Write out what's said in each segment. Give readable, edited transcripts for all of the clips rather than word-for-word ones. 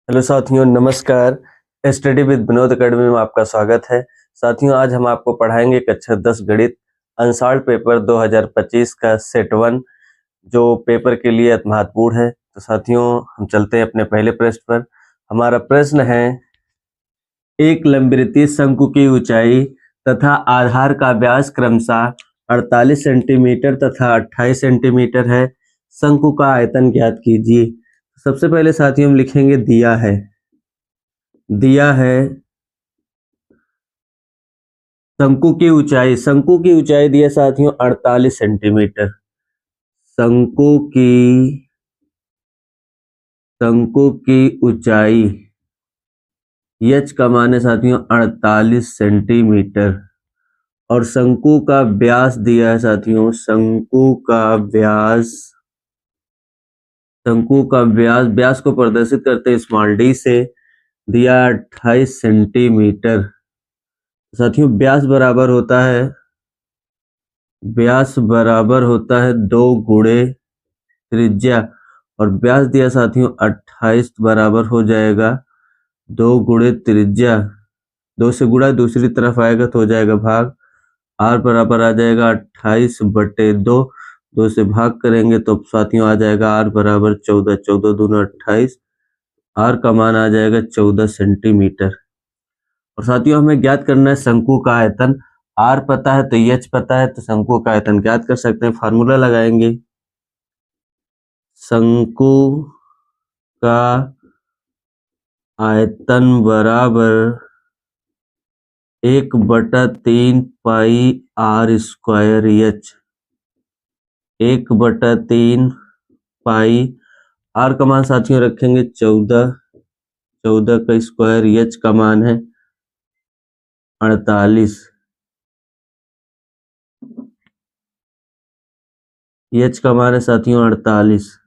Hello साथियों, नमस्कार। Study with Vinod academy में आपका स्वागत है। साथियों, आज हम आपको पढ़ाएंगे कक्षा 10 गणित अनसॉल्व्ड पेपर 2025 का सेट 1, जो पेपर के लिए अति महत्वपूर्ण है। तो साथियों, हम चलते हैं अपने पहले प्रश्न पर। हमारा प्रश्न है, एक लंबवृत्तीय शंकु की ऊंचाई तथा आधार का व्यास क्रमशः 48 सेंटीमीटर तथा 28 सेंटीमीटर है। शंकु का आयतन ज्ञात कीजिए। सबसे पहले साथियों हम लिखेंगे दिया है शंकु की ऊंचाई दी है साथियों 48 सेंटीमीटर। शंकु की ऊंचाई एच का मान है साथियों 48 सेंटीमीटर और शंकु का व्यास दिया है साथियों, शंकु का व्यास को प्रदर्शित करते हैं स्मॉल डी से, दिया 28 सेंटीमीटर। साथियों व्यास बराबर होता है 2 गुणे त्रिज्या, और व्यास दिया साथियों 28 बराबर हो जाएगा 2 गुणे त्रिज्या। 2 से गुणा दूसरी तरफ आएगा तो हो जाएगा भाग। आर बराबर आ जाएगा 28/2। 2 से भाग करेंगे तो साथियों आ जाएगा आर बराबर 14। 14 दूना 28। आर का मान आ जाएगा 14 सेंटीमीटर। और साथियों हमें ज्ञात करना है शंकु का आयतन। आर पता है तो एच पता है, तो शंकु का आयतन ज्ञात कर सकते हैं। फार्मूला लगाएंगे, शंकु का आयतन बराबर 1/3 pi R square H. 1/3 pi R का मान साथियों रखेंगे 14। 14 का स्क्वायर, एच का मान है 48। एच का मान है साथियों 48।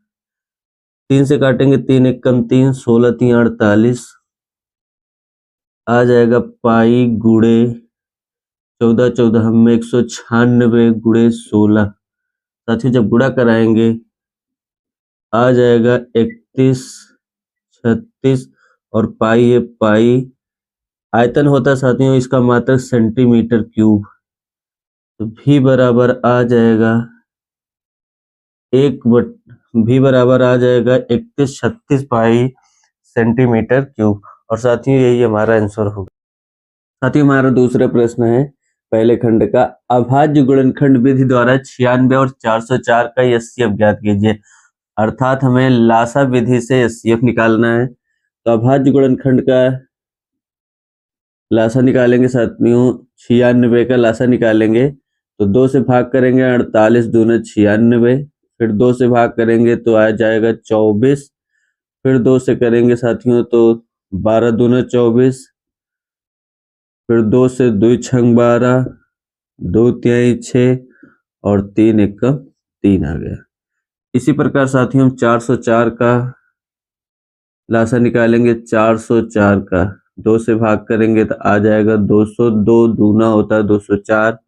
3 से काटेंगे, 3 1 कम 3, 16 3 48 आ जाएगा पाई गुणे 14। 14 में 196 गुणे 16। साथियों जब गुणा कराएंगे आ जाएगा 31 36 और पाई है पाई। आयतन होता है साथियों इसका मात्रक सेंटीमीटर क्यूब, तो भी बराबर आ जाएगा 31 36 पाई सेंटीमीटर क्यूब। और साथियों यही हमारा आंसर होगा। साथियों हमारा दूसरा प्रश्न है पहले खंड का, अभाज्य गुणनखंड विधि द्वारा 96 और 404 का एचसीएफ ज्ञात कीजिए। अर्थात हमें लासा विधि से एचसीएफ निकालना है। तो अभाज्य गुणनखंड का लासा निकालेंगे साथियों, 96 का लासा निकालेंगे तो 2 से भाग करेंगे 48 दूना 96, फिर 2 से भाग करेंगे तो आ जाएगा 24, फिर 2 से करेंगे साथियों तो 12 दूना 24, फिर 2 से 2 छंग 12, 2 तिहाई 6 और 3 एक 3 आ गया। इसी प्रकार साथियों हम 404 का लासा निकालेंगे। 404 का 2 से भाग करेंगे तो आ जाएगा 200, 2 दूना होता है 204,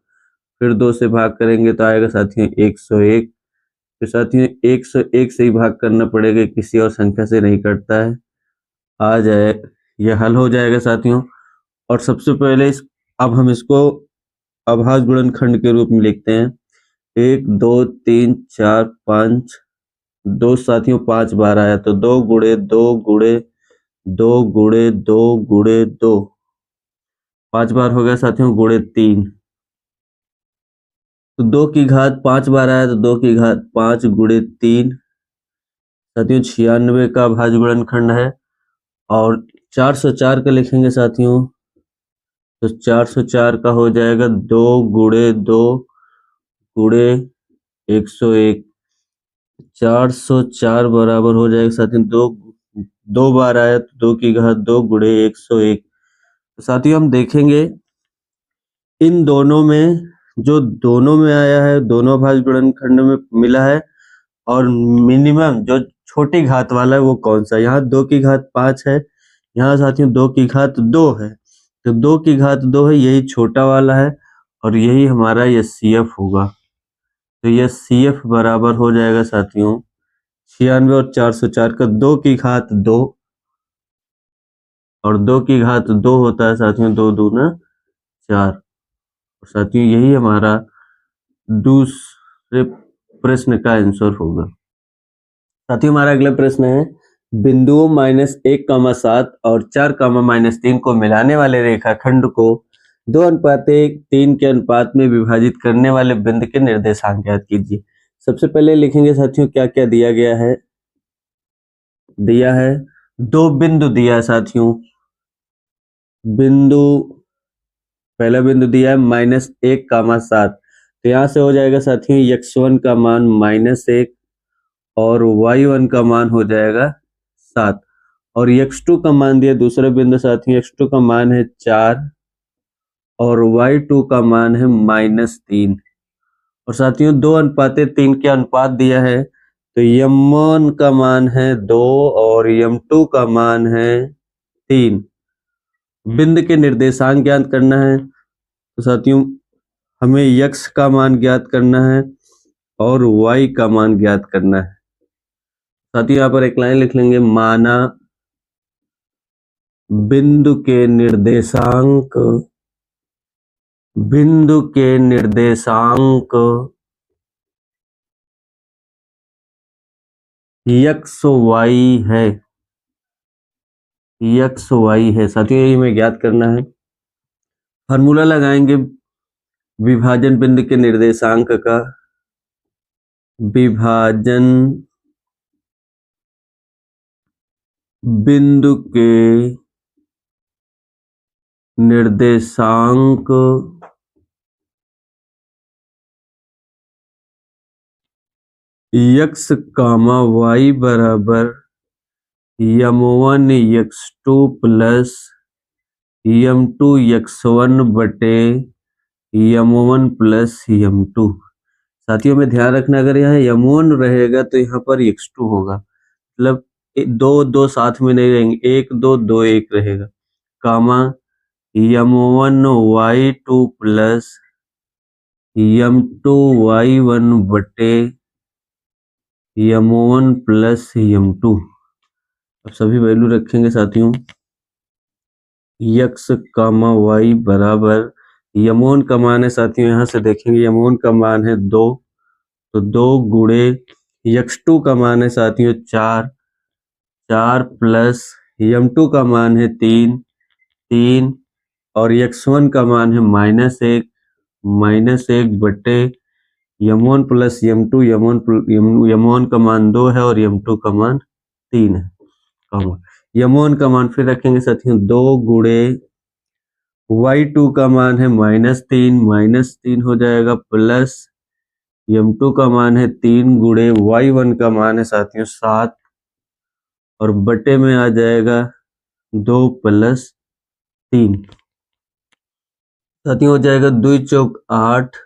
फिर 2 से भाग करेंगे तो आएगा साथियों 101। फिर साथियों 101 से ही भाग करना पड़ेगा, किसी और संख्या से नहीं कटता है। आ जाए यह हल हो जाएगा साथियों। और सबसे पहले अब हम इसको अभाज्य गुणनखंड के रूप में लिखते हैं। 1 2 3 4 5, 2 साथियों 5 बार आया तो 2 गुणे 2 गुणे 2 गुणे 2 गुणे 2, 5 बार हो गया साथियों गुणे 3, तो 2 की घात 5 बार आया तो 2 की घात 5 गुणे 3। साथियों 96 का अभाज्य गुणनखंड है। और 404 का लिखेंगे साथियों तो 404 का हो जाएगा 2 गुणे 2 गुणे 101। 404 बराबर हो जाएगा साथियों 2 बार आया तो 2 की घात 2 गुणे 101। तो साथियों हम देखेंगे इन दोनों में, जो दोनों में आया है दोनों अभाज्य गुणनखंड में मिला है, और मिनिमम जो छोटी घात वाला है वो कौन सा। यहाँ 2 की घात 5 है, यहाँ साथियों 2 की घात 2 है, तो 2 की घात 2 है, यही छोटा वाला है और यही हमारा एचसीएफ होगा। तो यह सीएफ बराबर हो जाएगा साथियों 96 और 404 का 2 की घात 2 और 2 की घात 2 होता है साथियों, 2 दूना 4। और साथियों यही हमारा दूसरे प्रश्न का आंसर होगा। साथियों हमारा अगला प्रश्न है, बिंदुओं -1,7 और 4,-3 को मिलाने वाले रेखाखंड को 2:1 के अनुपात में विभाजित करने वाले बिंदु के निर्देशांक ज्ञात कीजिए। सबसे पहले लिखेंगे साथियों क्या क्या दिया गया है। दिया है 2 बिंदु दिया है साथियों। बिंदु, पहला बिंदु दिया है -1,7, तो यहाँ से हो जाएगा साथियों x1 का मान -1 और y1 का मान हो जाएगा 7। और x2 का मान दिया दूसरा बिंदु साथियों, x2 का मान है 4 और y2 का मान है -3। और साथियों 2:3 के अनुपात दिया है, तो m1 का मान है 2 और m2 का मान है 3। बिंदु के निर्देशांक ज्ञात करना है, तो साथियों हमें x का मान ज्ञात करना है और y का मान ज्ञात करना है। साथियों यहाँ पर एक लाइन लिख लेंगे, माना बिंदु के निर्देशांक x y है साथियों, यही हमें ज्ञात करना है। फार्मूला लगाएंगे विभाजन बिंदु के निर्देशांक का। विभाजन बिंदु के निर्देशांक x, y बराबर m1 x2 plus m2 x1 बटे m1 प्लस m2। साथियों में ध्यान रखना, अगर यहाँ m1 रहेगा तो यहाँ पर x2 होगा, मतलब 2 साथ में नहीं रहेंगे, 1 2 2 1 रहेगा, कामा m1 y2 plus m2 y1 बटे m1 प्लस m2। अब सभी वैल्यू रखेंगे साथियों, x, y बराबर m1 का मान है साथियों, यहाँ से देखेंगे m1 का मान है 2, तो 2 गुणे x2 का मान है साथियों 4 प्लस m2 का मान है 3 और x1 का मान है -1 बटे m1 प्लस m2। m1 का मान 2 है और m2 का मान 3 है। m1 का मान फिर रखेंगे साथियों 2 गुणे y2 का मान है -3 हो जाएगा, प्लस m2 का मान है 3 गुणे y1 का मान है साथियों 7 और बटे में आ जाएगा 2 प्लस 3। साथियों हो जाएगा 2 चौक 8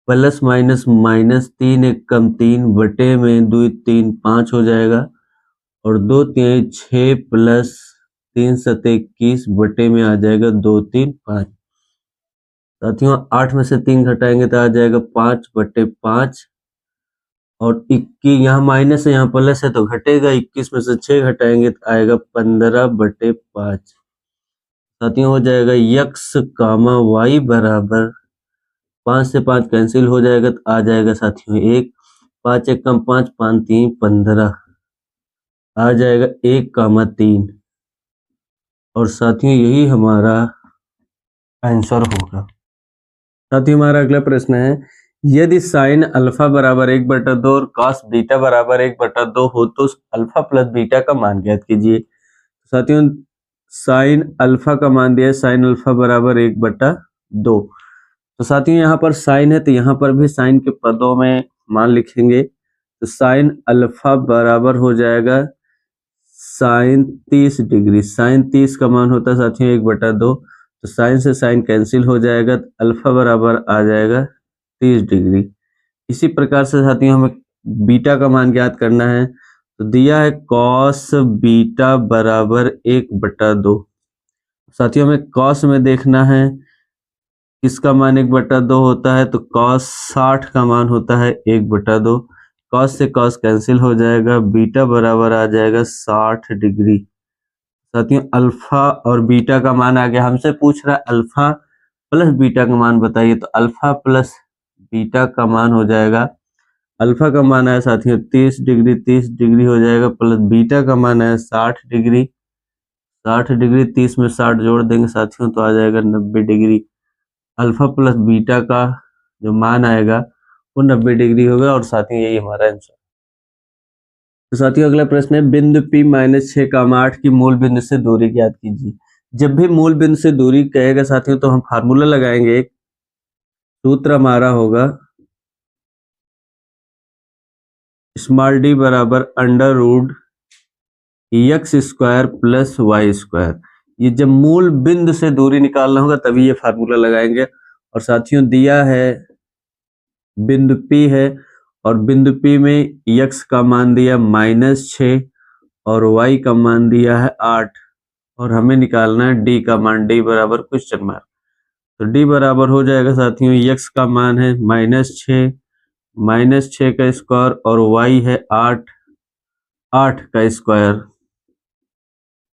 प्लस -3 1 कम 3 बटे में 2 3 5 हो जाएगा और 2 3 6 प्लस 3 7 21 बटे में आ जाएगा 2 3 5। साथियों 8 में से 3 घटाएंगे तो आ जाएगा 5 बटे 5 और 21, यहाँ माइनस है यहाँ प्लस है तो घटेगा, 21 में से 6 घटाएंगे तो आएगा 15 बटे 5। साथियों हो जाएगा x, y बराबर 5 से 5 कैंसिल हो जाएगा तो आ जाएगा साथियों 1, 5 1 कम 5 5 3 15 आ जाएगा 1, 3 और साथियों यही हमारा आंसर होगा। साथियों हमारा अगला प्रश्न है, यदि साइन अल्फा बराबर 1/2 और कॉस बीटा बराबर 1/2 हो तो अल्फा प्लस बीटा का मान ज्ञात कीजिए। साथियों साइन अल्फा का मान दिया है, साइन अल्फा बराबर 1/2। तो साथियों यहाँ पर साइन है तो यहाँ पर भी साइन के पदों में मान लिखेंगे, तो साइन अल्फा बराबर हो जाएगा साइन 30 डिग्री। साइन 30 का मान होता है साथियों 1/2, तो साइन से साइन कैंसिल हो जाएगा तो अल्फा बराबर आ जाएगा 30 डिग्री। इसी प्रकार से साथियों हमें बीटा का मान ज्ञात करना है, तो दिया है कॉस बीटा बराबर 1/2। साथियों हमें कॉस में देखना है किसका मान 1/2 होता है, तो कॉस 60 का मान होता है 1/2। कॉस से कॉस कैंसिल हो जाएगा, बीटा बराबर आ जाएगा 60 डिग्री। साथियों अल्फा और बीटा का मान आ गया, हमसे पूछ रहा है अल्फा प्लस बीटा का मान बताइए, तो अल्फा प्लस बीटा का मान हो जाएगा, अल्फा का मान है साथियों 30 डिग्री, 30 डिग्री हो जाएगा, प्लस बीटा का मान है 60 डिग्री, 60 डिग्री 30 में 60 जोड़ देंगे साथियों तो आ जाएगा 90 डिग्री। अल्फा प्लस बीटा का जो मान आएगा वो 90 डिग्री होगा और साथियों यही हमारा आंसर। तो साथियों अगला प्रश्न है बिंदु P माइनस 6, 8 की मूल बिंदु से दूरी ज्ञात कीजिए। जब भी मूल बिंदु से दूरी कहेगा साथियों तो हम फार्मूला लगाएंगे, एक सूत्र हमारा होगा स्मॉल डी बराबर under root x square plus y square. ये जब मूल बिंदु से दूरी निकालना होगा तभी ये फार्मूला लगाएंगे। और साथियों दिया है बिंदु P है और बिंदु P में x का मान दिया -6 और y का मान दिया है 8 और हमें निकालना है d का मान, d बराबर क्वेश्चन मार्क। तो d बराबर हो जाएगा साथियों x का मान है -6 का स्क्वायर और y है 8 का स्क्वायर,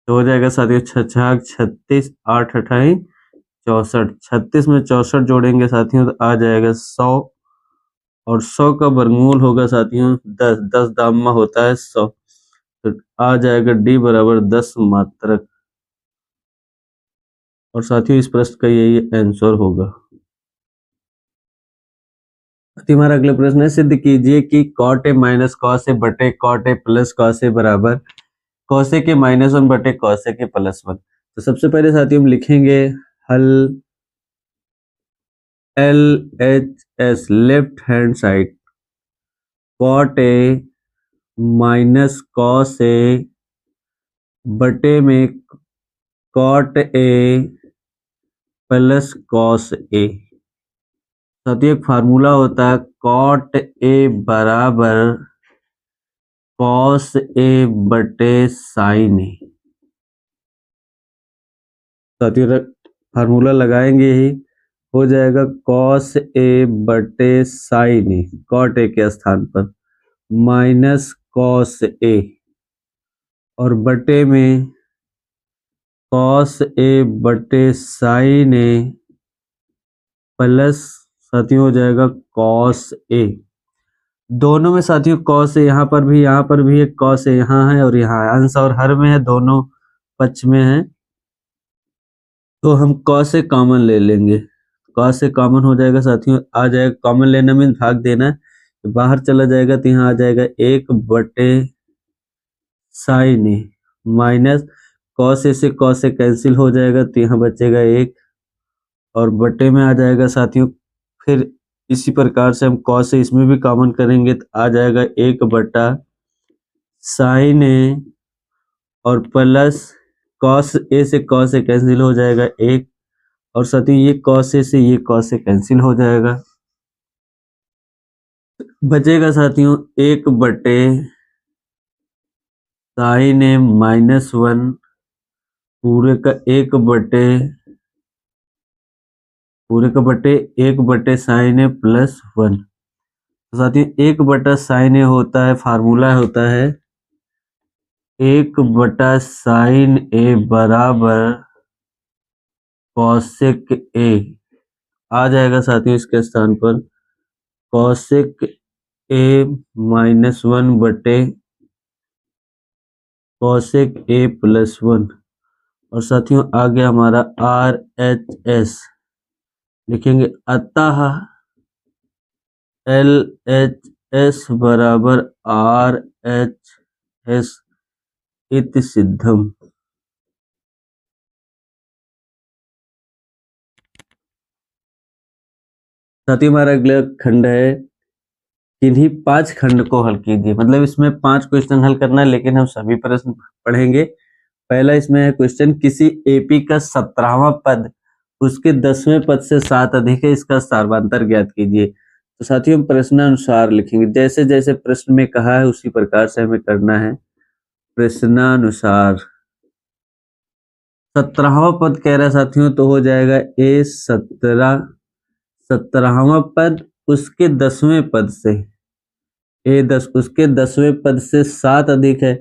तो हो जाएगा साथियों 36, 8 अठाई 64, 36 में 64 जोड़ेंगे साथियों तो आ जाएगा 100 और 100 का वर्गमूल होगा साथियों 10, 10 दाम्मा होता है 100, तो आ जाएगा d बराबर 10 मात्रक। और साथियों इस प्रश्न का यही आंसर होगा। हमारा अगला प्रश्न है सिद्ध कीजिए कि cot a minus cos a बटे cot a plus cos a बराबर cos a के -1 बटे cos a के +1। तो सबसे पहले साथियों हम लिखेंगे हल LHS left hand side cot a minus cos a बटे में cot a plus cos a। साथियों एक फार्मूला होता है cot a बराबर cos a बटे sin a। साथियों फार्मूला लगाएंगे ही हो जाएगा cos a बटे sin a, cot a के स्थान पर माइनस cos a और बटे में cos a बटे sin a प्लस साथियों हो जाएगा cos a। दोनों में साथियों cos a यहाँ पर भी है, cos a यहाँ है और यहाँ है, अंश और हर में है, दोनों पक्ष में है, तो हम cos a कॉमन ले लेंगे, cos a कॉमन हो जाएगा साथियों, आ जाएगा कॉमन लेना मीन भाग देना है, तो बाहर चला जाएगा तो यहाँ आ जाएगा 1 बटे sin a minus cos a से cos a कैंसिल हो जाएगा तो यहाँ बचेगा 1 और बटे में आ जाएगा साथियों, फिर इसी प्रकार से हम cos a इसमें भी कॉमन करेंगे तो आ जाएगा 1 बटा sin a और प्लस cos a से cos a कैंसिल हो जाएगा 1 और साथियों ये cos a से ये cos a कैंसिल हो जाएगा, बचेगा साथियों 1 बटे sin a -1 पूरे का 1 बटे sin a प्लस 1। तो साथियों 1 बटा sin a होता है, फार्मूला होता है 1 बटा sin a बराबर cosec a, आ जाएगा साथियों इसके स्थान पर cosec a -1 बटे cosec a प्लस 1 और साथियों आ गया हमारा RHS, लिखेंगे अतः LHS बराबर RHS इति सिद्धम। साथियों हमारा अगला खंड है किन्हीं 5 खंड को हल कीजिए, मतलब इसमें 5 क्वेश्चन हल करना है लेकिन हम सभी प्रश्न पढ़ेंगे। पहला इसमें है क्वेश्चन किसी एपी का 17वां पद उसके 10वें पद से 7 अधिक है, इसका सार्वधातुक ज्ञात कीजिए। तो साथियों हम प्रश्नानुसार लिखेंगे, जैसे जैसे प्रश्न में कहा है उसी प्रकार से हमें करना है प्रश्नानुसार। 17वां पद कह रहा है साथियों तो हो जाएगा A17, 17वां पद उसके 10वें पद से A10 उसके 10वें पद से 7 अधिक है,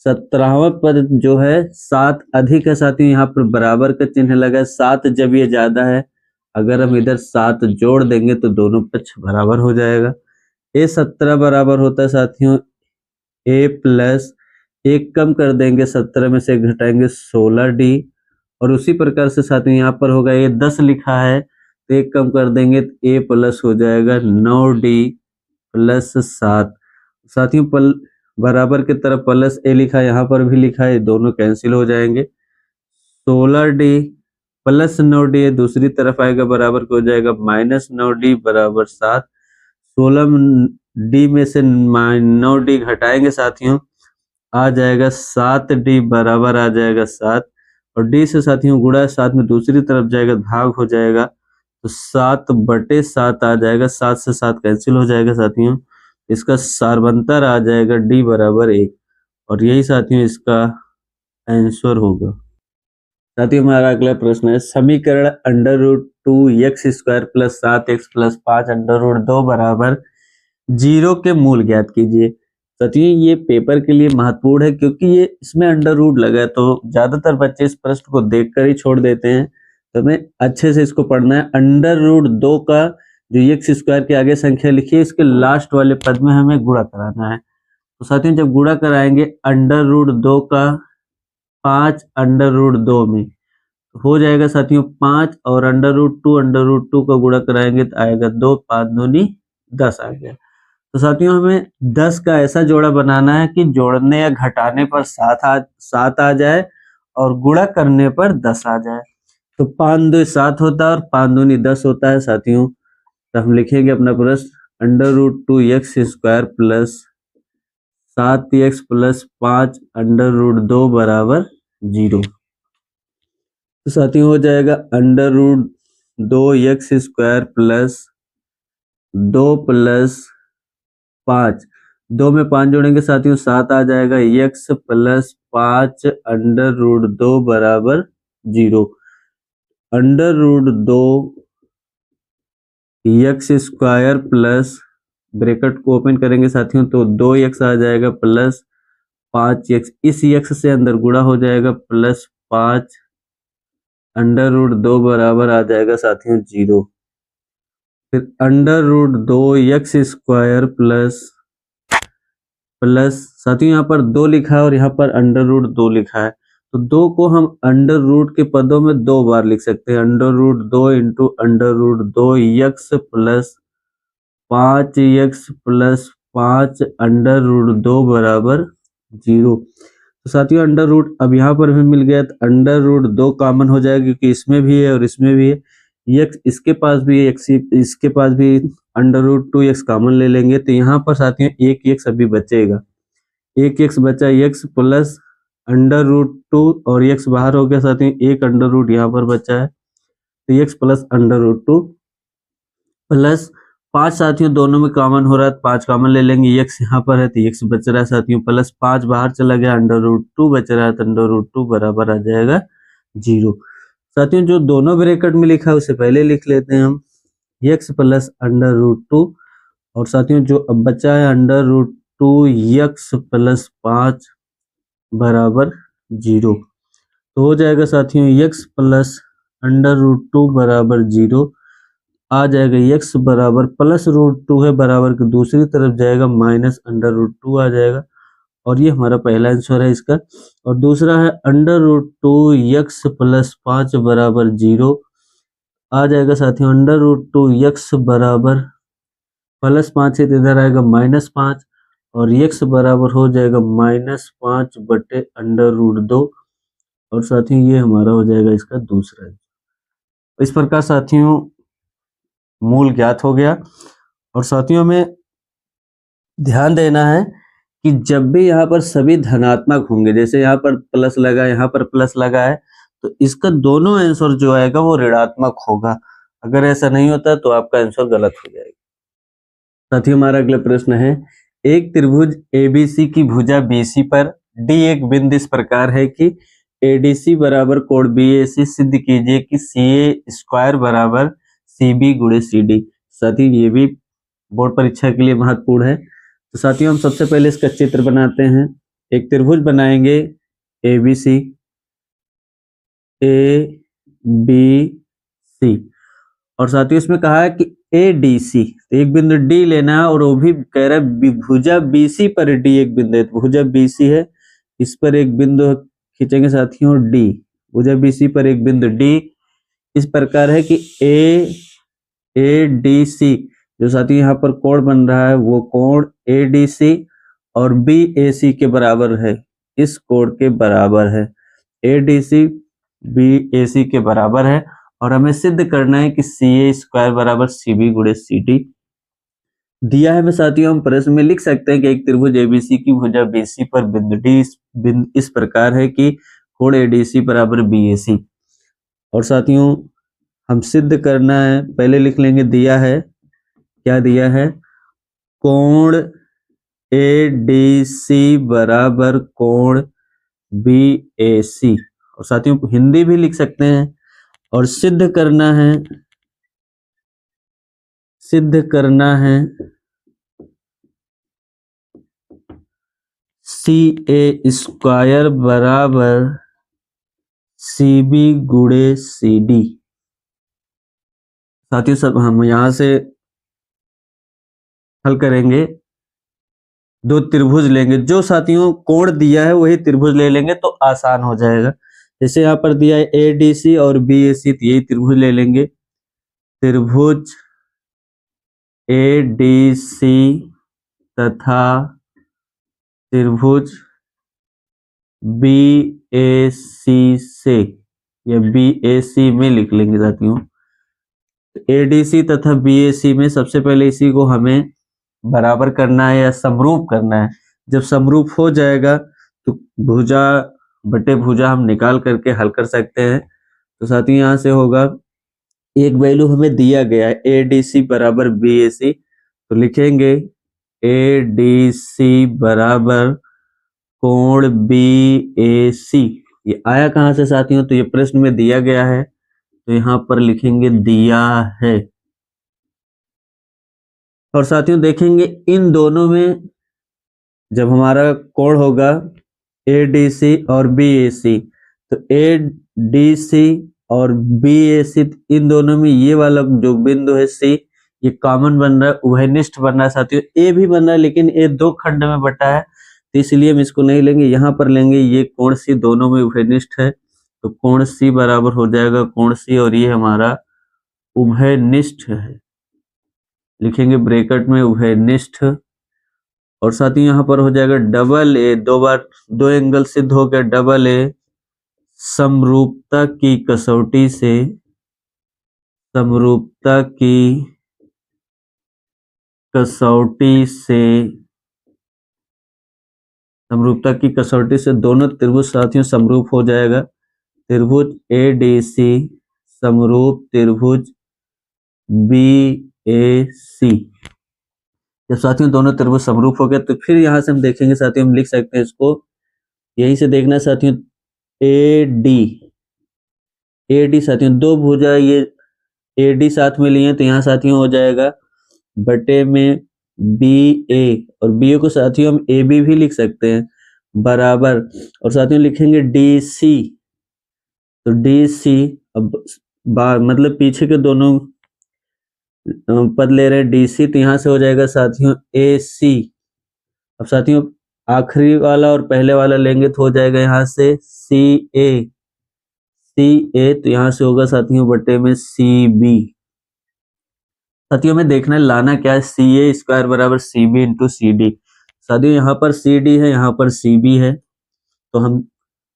17वां पद जो है 7 अधिक है साथियों, यहाँ पर बराबर का चिन्ह लगा है। 7 जब ये ज्यादा है, अगर हम इधर 7 जोड़ देंगे तो दोनों पक्ष बराबर हो जाएगा। ए 17 बराबर होता है साथियों ए प्लस 1 कम कर देंगे, 17 में से 1 घटाएंगे 16D। और उसी प्रकार से साथियों यहाँ पर होगा ए 10 लिखा है तो 1 कम कर देंगे तो ए प्लस हो जाएगा 9D प्लस 7। साथियों बराबर की तरफ प्लस ए लिखा है, यहाँ पर भी लिखा है, दोनों कैंसिल हो जाएंगे। 16D प्लस 9D दूसरी तरफ आएगा, बराबर को हो जाएगा माइनस 9D बराबर 7। 16D में से 9D घटाएंगे साथियों, आ जाएगा 7D बराबर आ जाएगा 7। और D से साथियों गुणा 7 में दूसरी तरफ जाएगा, भाग हो जाएगा तो 7/7 आ जाएगा। 7 से 7 कैंसिल हो जाएगा साथियों, इसका सारबंतर आ जाएगा D बराबर 1। और यही साथियों इसका आंसर होगा। साथियों हमारा अगला प्रश्न है, समीकरण √2x² प्लस 7x प्लस 5 √2 बराबर 0 के मूल ज्ञात कीजिए। साथियों ये पेपर के लिए महत्वपूर्ण है क्योंकि ये इसमें अंडर रूट लगा है, तो ज्यादातर बच्चे इस प्रश्न को देखकर ही छोड़ देते हैं, तो हमें अच्छे से इसको पढ़ना है। √2 का जो x² के आगे संख्या लिखी है, इसके लास्ट वाले पद में हमें गुणा कराना है। तो साथियों जब गुणा कराएंगे √2 का 5 √2 में हो जाएगा साथियों 5, और √2 का गुणा कराएंगे तो आएगा 2, 5 दूनी 10 आ गया। तो साथियों हमें 10 का ऐसा जोड़ा बनाना है कि जोड़ने या घटाने पर 7 आ जाए और गुणा करने पर 10 आ जाए। तो 5 2 7 होता है और 5 दूनी 10 होता है साथियों। तो हम लिखेंगे अपना प्रश्न √2x² प्लस 7x प्लस 5 √2 बराबर 0। तो साथियों हो जाएगा √2x² प्लस 2 प्लस 5, 2 में 5 जोड़ेंगे साथियों 7 आ जाएगा, x प्लस 5 √2 बराबर 0। √2x² प्लस ब्रैकेट को ओपन करेंगे साथियों तो 2x आ जाएगा प्लस 5x, इस x से अंदर गुणा हो जाएगा प्लस 5 √2 बराबर आ जाएगा साथियों 0। फिर √2x² प्लस साथियों यहाँ पर 2 लिखा है और यहाँ पर √2 लिखा है, तो 2 को हम अंडर रूट के पदों में 2 बार लिख सकते हैं। √2 into √2x plus 5x plus 5 √2 बराबर 0। तो साथियों अंडर रूट अब यहाँ पर भी मिल गया, तो √2 कॉमन हो जाएगा क्योंकि इसमें भी है और इसमें भी है, x इसके पास भी है, x इसके पास भी √2x कॉमन ले लेंगे, तो यहाँ पर साथियों एक x अभी बचेगा, एक x बचा, x प्लस √2 और x बाहर हो गया साथियों, एक अंडर रूट यहाँ पर बचा है, तो x प्लस √2 प्लस 5 साथियों दोनों में कॉमन हो रहा है, 5 कॉमन ले लेंगे, x यहाँ पर है तो x बच रहा है साथियों, प्लस 5 बाहर चला गया, √2 बच रहा है तो √2 बराबर आ जाएगा 0। साथियों जो दोनों ब्रैकेट में लिखा है उसे पहले लिख लेते हैं हम, x प्लस √2 और साथियों जो अब बचा है √2x प्लस 5 बराबर 0। तो हो जाएगा साथियों x प्लस √2 बराबर 0 आ जाएगा, x बराबर प्लस √2 है, बराबर के दूसरी तरफ जाएगा माइनस √2 आ जाएगा, और ये हमारा पहला आंसर है इसका। और दूसरा है √2x प्लस 5 बराबर 0 आ जाएगा साथियों, √2x बराबर प्लस 5 है तो इधर आएगा -5 और x बराबर हो जाएगा -5/√2 और साथियों ये हमारा हो जाएगा इसका दूसरा। इस प्रकार साथियों मूल ज्ञात हो गया। और साथियों में ध्यान देना है कि जब भी यहाँ पर सभी धनात्मक होंगे, जैसे यहाँ पर प्लस लगा है, यहाँ पर प्लस लगा है, तो इसका दोनों आंसर जो आएगा वो ऋणात्मक होगा। अगर ऐसा नहीं होता तो आपका आंसर गलत हो जाएगा। साथियों हमारा अगला प्रश्न है, एक त्रिभुज ABC की भुजा BC पर D एक बिंदु इस प्रकार है कि ADC बराबर कोण BAC सिद्ध कीजिए कि CA² बराबर CB गुणे CD। साथियों ये भी बोर्ड परीक्षा के लिए महत्वपूर्ण है। तो साथियों हम सबसे पहले इसका चित्र बनाते हैं। एक त्रिभुज बनाएंगे ABC, ABC, और साथ ही इसमें कहा है कि ADC, तो एक बिंदु D लेना है और वो भी कह रहा है भुजा BC पर D एक बिंदु है, तो भुजा BC है, इस पर एक बिंदु खींचेंगे साथियों D, भुजा BC पर एक बिंदु D इस प्रकार है कि ADC जो साथियों यहाँ पर कोण बन रहा है वो कोण ADC और BAC के बराबर है, इस कोण के बराबर है, ADC BAC के बराबर है, और हमें सिद्ध करना है कि CA स्क्वायर बराबर CB गुणे CD दिया है। मैं साथियों हम प्रश्न में लिख सकते हैं कि एक त्रिभुज ABC की भुजा BC पर बिंदु D इस प्रकार है कि कोण ADC बराबर BAC, और साथियों हम सिद्ध करना है, पहले लिख लेंगे, दिया है, क्या दिया है, कोण ADC बराबर कोण BAC, और साथियों हिंदी भी लिख सकते हैं, और सिद्ध करना है CA स्क्वायर बराबर CB गुणे CD। साथियों सब हम यहां से हल करेंगे, दो त्रिभुज लेंगे, जो साथियों कोण दिया है वही त्रिभुज ले लेंगे तो आसान हो जाएगा। जैसे यहाँ पर दिया है ADC और BAC, तो यही त्रिभुज ले लेंगे, त्रिभुज ADC तथा त्रिभुज BAC से, या BAC में लिख लेंगे साथियों, ADC तथा BAC में सबसे पहले इसी को हमें बराबर करना है या समरूप करना है। जब समरूप हो जाएगा तो भुजा बटे भुजा हम निकाल करके हल कर सकते हैं। तो साथियों यहाँ से होगा, एक वैल्यू हमें दिया गया है ADC बराबर BAC, तो लिखेंगे ADC बराबर कोण BAC। ये आया कहाँ से साथियों, तो ये प्रश्न में दिया गया है, तो यहाँ पर लिखेंगे दिया है। और साथियों देखेंगे इन दोनों में जब हमारा कोण होगा ADC और BAC, तो ADC और BAC इन दोनों में ये वाला जो बिंदु है C, ये कॉमन बन रहा है, उभयनिष्ठ बन रहा है साथियों। A भी बन रहा है लेकिन A दो खंड में बटा है, तो इसलिए हम इसको नहीं लेंगे, यहाँ पर लेंगे। ये कोण C दोनों में उभयनिष्ठ है, तो कोण C बराबर हो जाएगा कोण C, और ये हमारा उभयनिष्ठ है, लिखेंगे ब्रैकेट में उभयनिष्ठ। और साथ ही यहाँ पर हो जाएगा डबल ए, दो बार दो एंगल सिद्ध हो गया, डबल ए समरूपता की कसौटी से, समरूपता की कसौटी से, समरूपता की कसौटी से दोनों त्रिभुज साथियों समरूप हो जाएगा। त्रिभुज ADC समरूप त्रिभुज BAC। जब साथियों दोनों त्रिभुज समरूप हो गए तो फिर यहाँ से हम देखेंगे साथियों, हम लिख सकते हैं इसको, यहीं से देखना साथियों, AD साथियों दो भुजा ये AD साथ में लिए तो यहाँ साथियों हो जाएगा बटे में BA, और BA को साथियों हम AB भी लिख सकते हैं बराबर, और साथियों लिखेंगे DC, तो DC अब मतलब पीछे के दोनों पद ले रहे हैं DC, तो यहाँ से हो जाएगा साथियों AC। अब साथियों आखिरी वाला और पहले वाला लेंगे तो हो जाएगा यहाँ से CA, तो यहाँ से होगा साथियों बटे में CB। साथियों में देखना है लाना क्या है, CA स्क्वायर बराबर CB इंटू CD। साथियों यहाँ पर CD है, यहाँ पर CB है, तो हम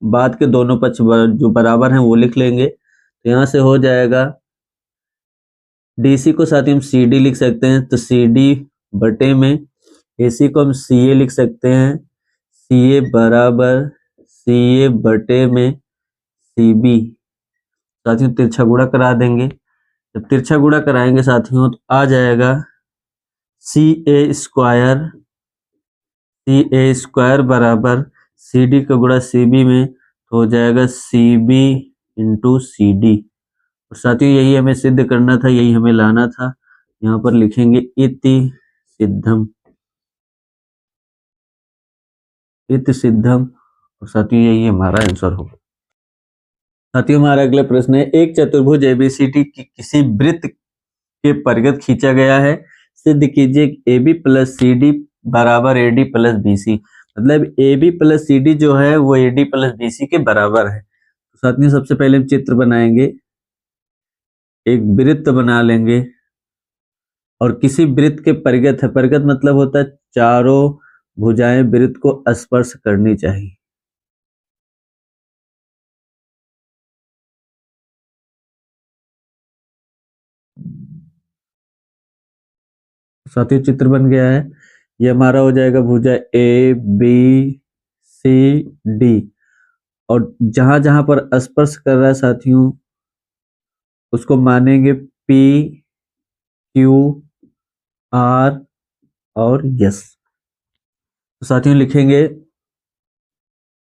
बाद के दोनों पक्ष जो बराबर हैं वो लिख लेंगे, तो यहाँ से हो जाएगा DC को साथियों हम CD लिख सकते हैं, तो CD बटे में AC को हम CA लिख सकते हैं, CA बराबर CA बटे में CB। साथियों तिरछा गुणा करा देंगे, जब तिरछा गुणा कराएंगे साथियों तो आ जाएगा CA स्क्वायर बराबर CD का गुणा CB में, तो हो जाएगा CB इंटू CD। और साथियों यही हमें सिद्ध करना था, यही हमें लाना था, यहाँ पर लिखेंगे इति सिद्धम। इति सिद्धम। और साथियों यही हमारा आंसर होगा। साथियों हमारा अगला प्रश्न है, एक चतुर्भुज एबीसीडी की किसी वृत्त के परिगत खींचा गया है, सिद्ध कीजिए AB प्लस CD बराबर AD प्लस BC। मतलब AB प्लस CD जो है वो AD प्लस BC के बराबर है। तो साथियों सबसे पहले हम चित्र बनाएंगे, एक वृत्त बना लेंगे और किसी वृत्त के परिगत है, परिगत मतलब होता है चारों भुजाएं वृत्त को स्पर्श करनी चाहिए। साथियों चित्र बन गया है, ये हमारा हो जाएगा भुजा ABCD और जहां जहां पर स्पर्श कर रहा है साथियों उसको मानेंगे PQR और S। तो साथियों लिखेंगे,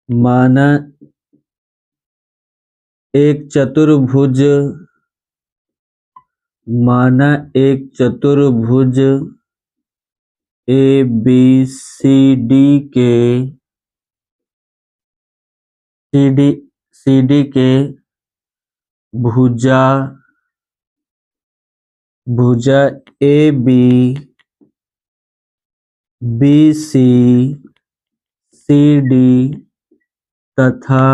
माना एक चतुर्भुज, माना एक चतुर्भुज ABCD के CD के भुजा AB BC CD तथा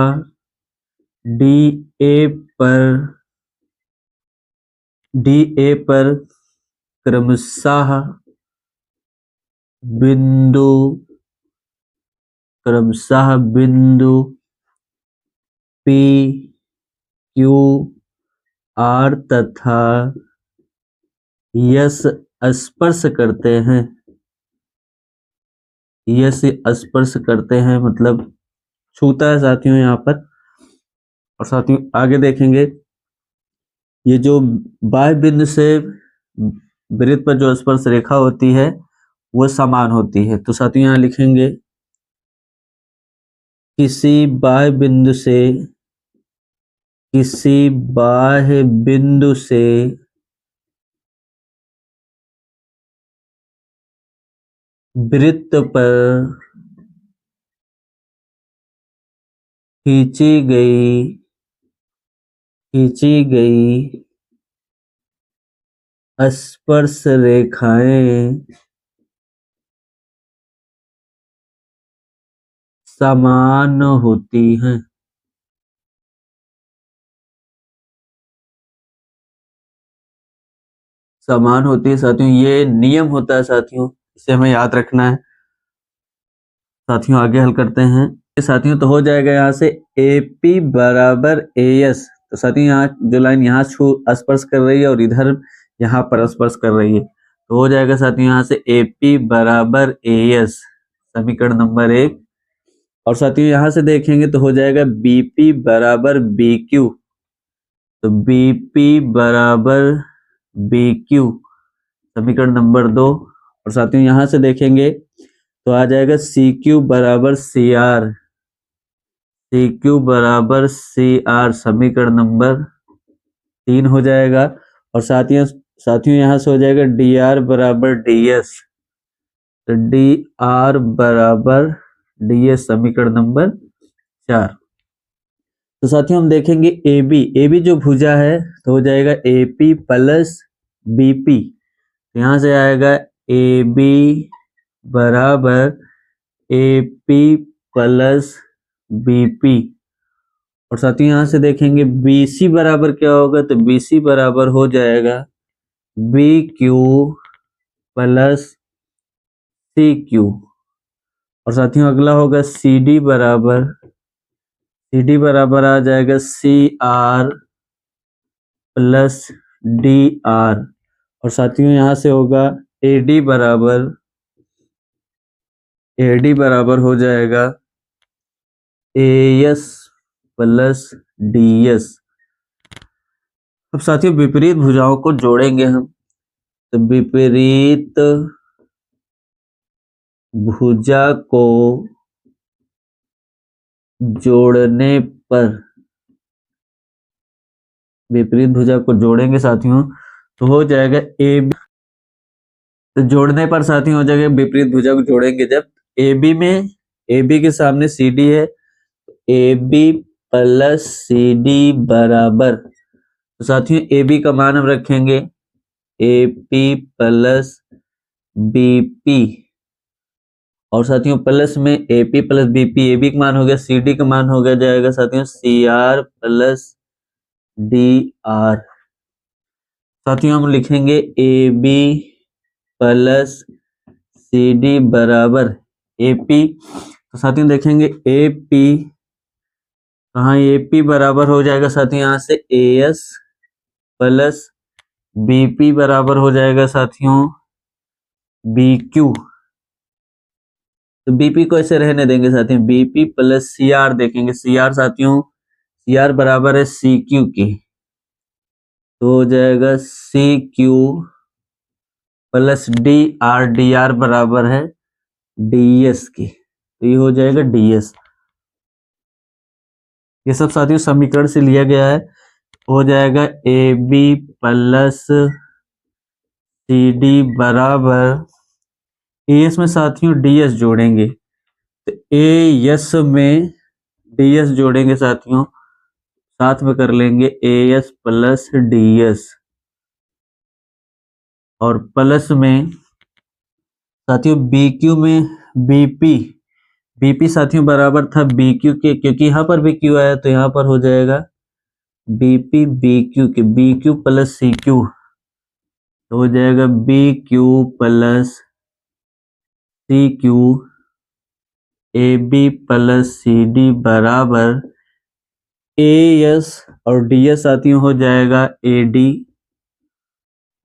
DA पर क्रमशः बिंदु PQR तथा S स्पर्श करते हैं, S स्पर्श करते हैं मतलब छूता है साथियों यहाँ पर। और साथियों आगे देखेंगे, ये जो बाह्य बिंदु से वृत्त पर जो स्पर्श रेखा होती है वो समान होती है। तो साथियों यहाँ लिखेंगे, किसी बाह्य बिंदु से वृत्त पर खींची गई स्पर्श रेखाएं समान होती हैं। समान होती है साथियों, ये नियम होता है साथियों, इसे हमें याद रखना है। साथियों आगे हल करते हैं साथियों, तो हो जाएगा यहाँ से AP बराबर AS। तो साथियों यहाँ जो लाइन यहाँ स्पर्श कर रही है और इधर यहाँ पर स्पर्श कर रही है, तो हो जाएगा साथियों यहाँ से AP बराबर AS, समीकरण नंबर 1। और साथियों यहाँ से देखेंगे तो हो जाएगा BP बराबर BQ, तो BP बराबर BQ, समीकरण नंबर 2। और साथियों यहाँ से देखेंगे तो आ जाएगा CQ बराबर CR, CQ बराबर CR, समीकरण नंबर 3 हो जाएगा। और साथियों यहाँ से हो जाएगा DR बराबर DS, तो DR बराबर DS, समीकरण नंबर 4। तो साथियों हम देखेंगे AB जो भुजा है तो हो जाएगा AP प्लस BP, यहाँ से आएगा AB बराबर AP प्लस BP। और साथियों यहाँ से देखेंगे BC बराबर क्या होगा, तो BC बराबर हो जाएगा BQ प्लस CQ। और साथियों अगला होगा CD बराबर आ जाएगा CR प्लस DR। और साथियों यहाँ से होगा AD बराबर हो जाएगा AS प्लस DS। अब साथियों विपरीत भुजाओं को जोड़ेंगे हम, तो विपरीत भुजा को जोड़ने पर, विपरीत भुजा को जोड़ेंगे साथियों तो हो जाएगा AB, तो जोड़ने पर साथियों हो जाएगा विपरीत भुजा को जोड़ेंगे जब AB में ए बी के सामने सी डी है, A B plus C D बराबर, तो साथियों ए बी का मान हम रखेंगे A P plus B P, और साथियों प्लस में A P plus B P, A B का मान हो गया, सी डी का मान हो गया जाएगा साथियों C R plus D R. साथियों हम लिखेंगे A B plus C D बराबर ए पी, तो साथियों देखेंगे ए पी, कहाँ ए पी बराबर हो जाएगा साथियों यहाँ से A S plus B P बराबर हो जाएगा साथियों बी क्यू, तो बीपी को ऐसे रहने देंगे साथियों, बीपी प्लस सी आर देखेंगे, सी आर साथियों सी आर बराबर है सी क्यू की, तो हो जाएगा C Q plus D R बराबर है डी एस की, तो ये हो जाएगा डी एस। ये सब साथियों समीकरण से लिया गया है, हो जाएगा A B plus C D बराबर, एस में साथियों डी एस जोड़ेंगे, तो ए एस में डी एस जोड़ेंगे साथियों, साथ में कर लेंगे A S plus D S, और प्लस में साथियों बी क्यू में बीपी, बीपी साथियों बराबर था बी क्यू के, क्योंकि यहाँ पर भी क्यू आया तो यहाँ पर हो जाएगा बीपी बी क्यू के, B Q plus C Q, तो हो जाएगा B Q plus C Q A B plus C D बराबर ए एस, और डी एस साथियों हो जाएगा ए डी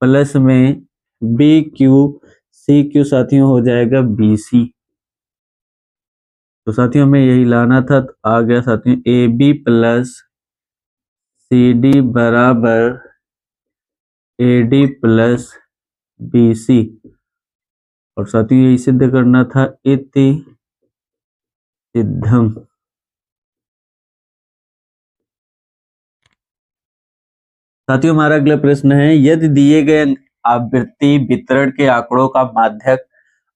प्लस में बी क्यू सी क्यू साथियों हो जाएगा बी सी। तो साथियों हमें यही लाना था, तो आ गया साथियों A B plus C D बराबर A D plus B C, और साथियों यही सिद्ध करना था इति सिद्धम। साथियों हमारा अगला प्रश्न है, यदि दिए गए आवृत्ति वितरण के आंकड़ों का माध्यक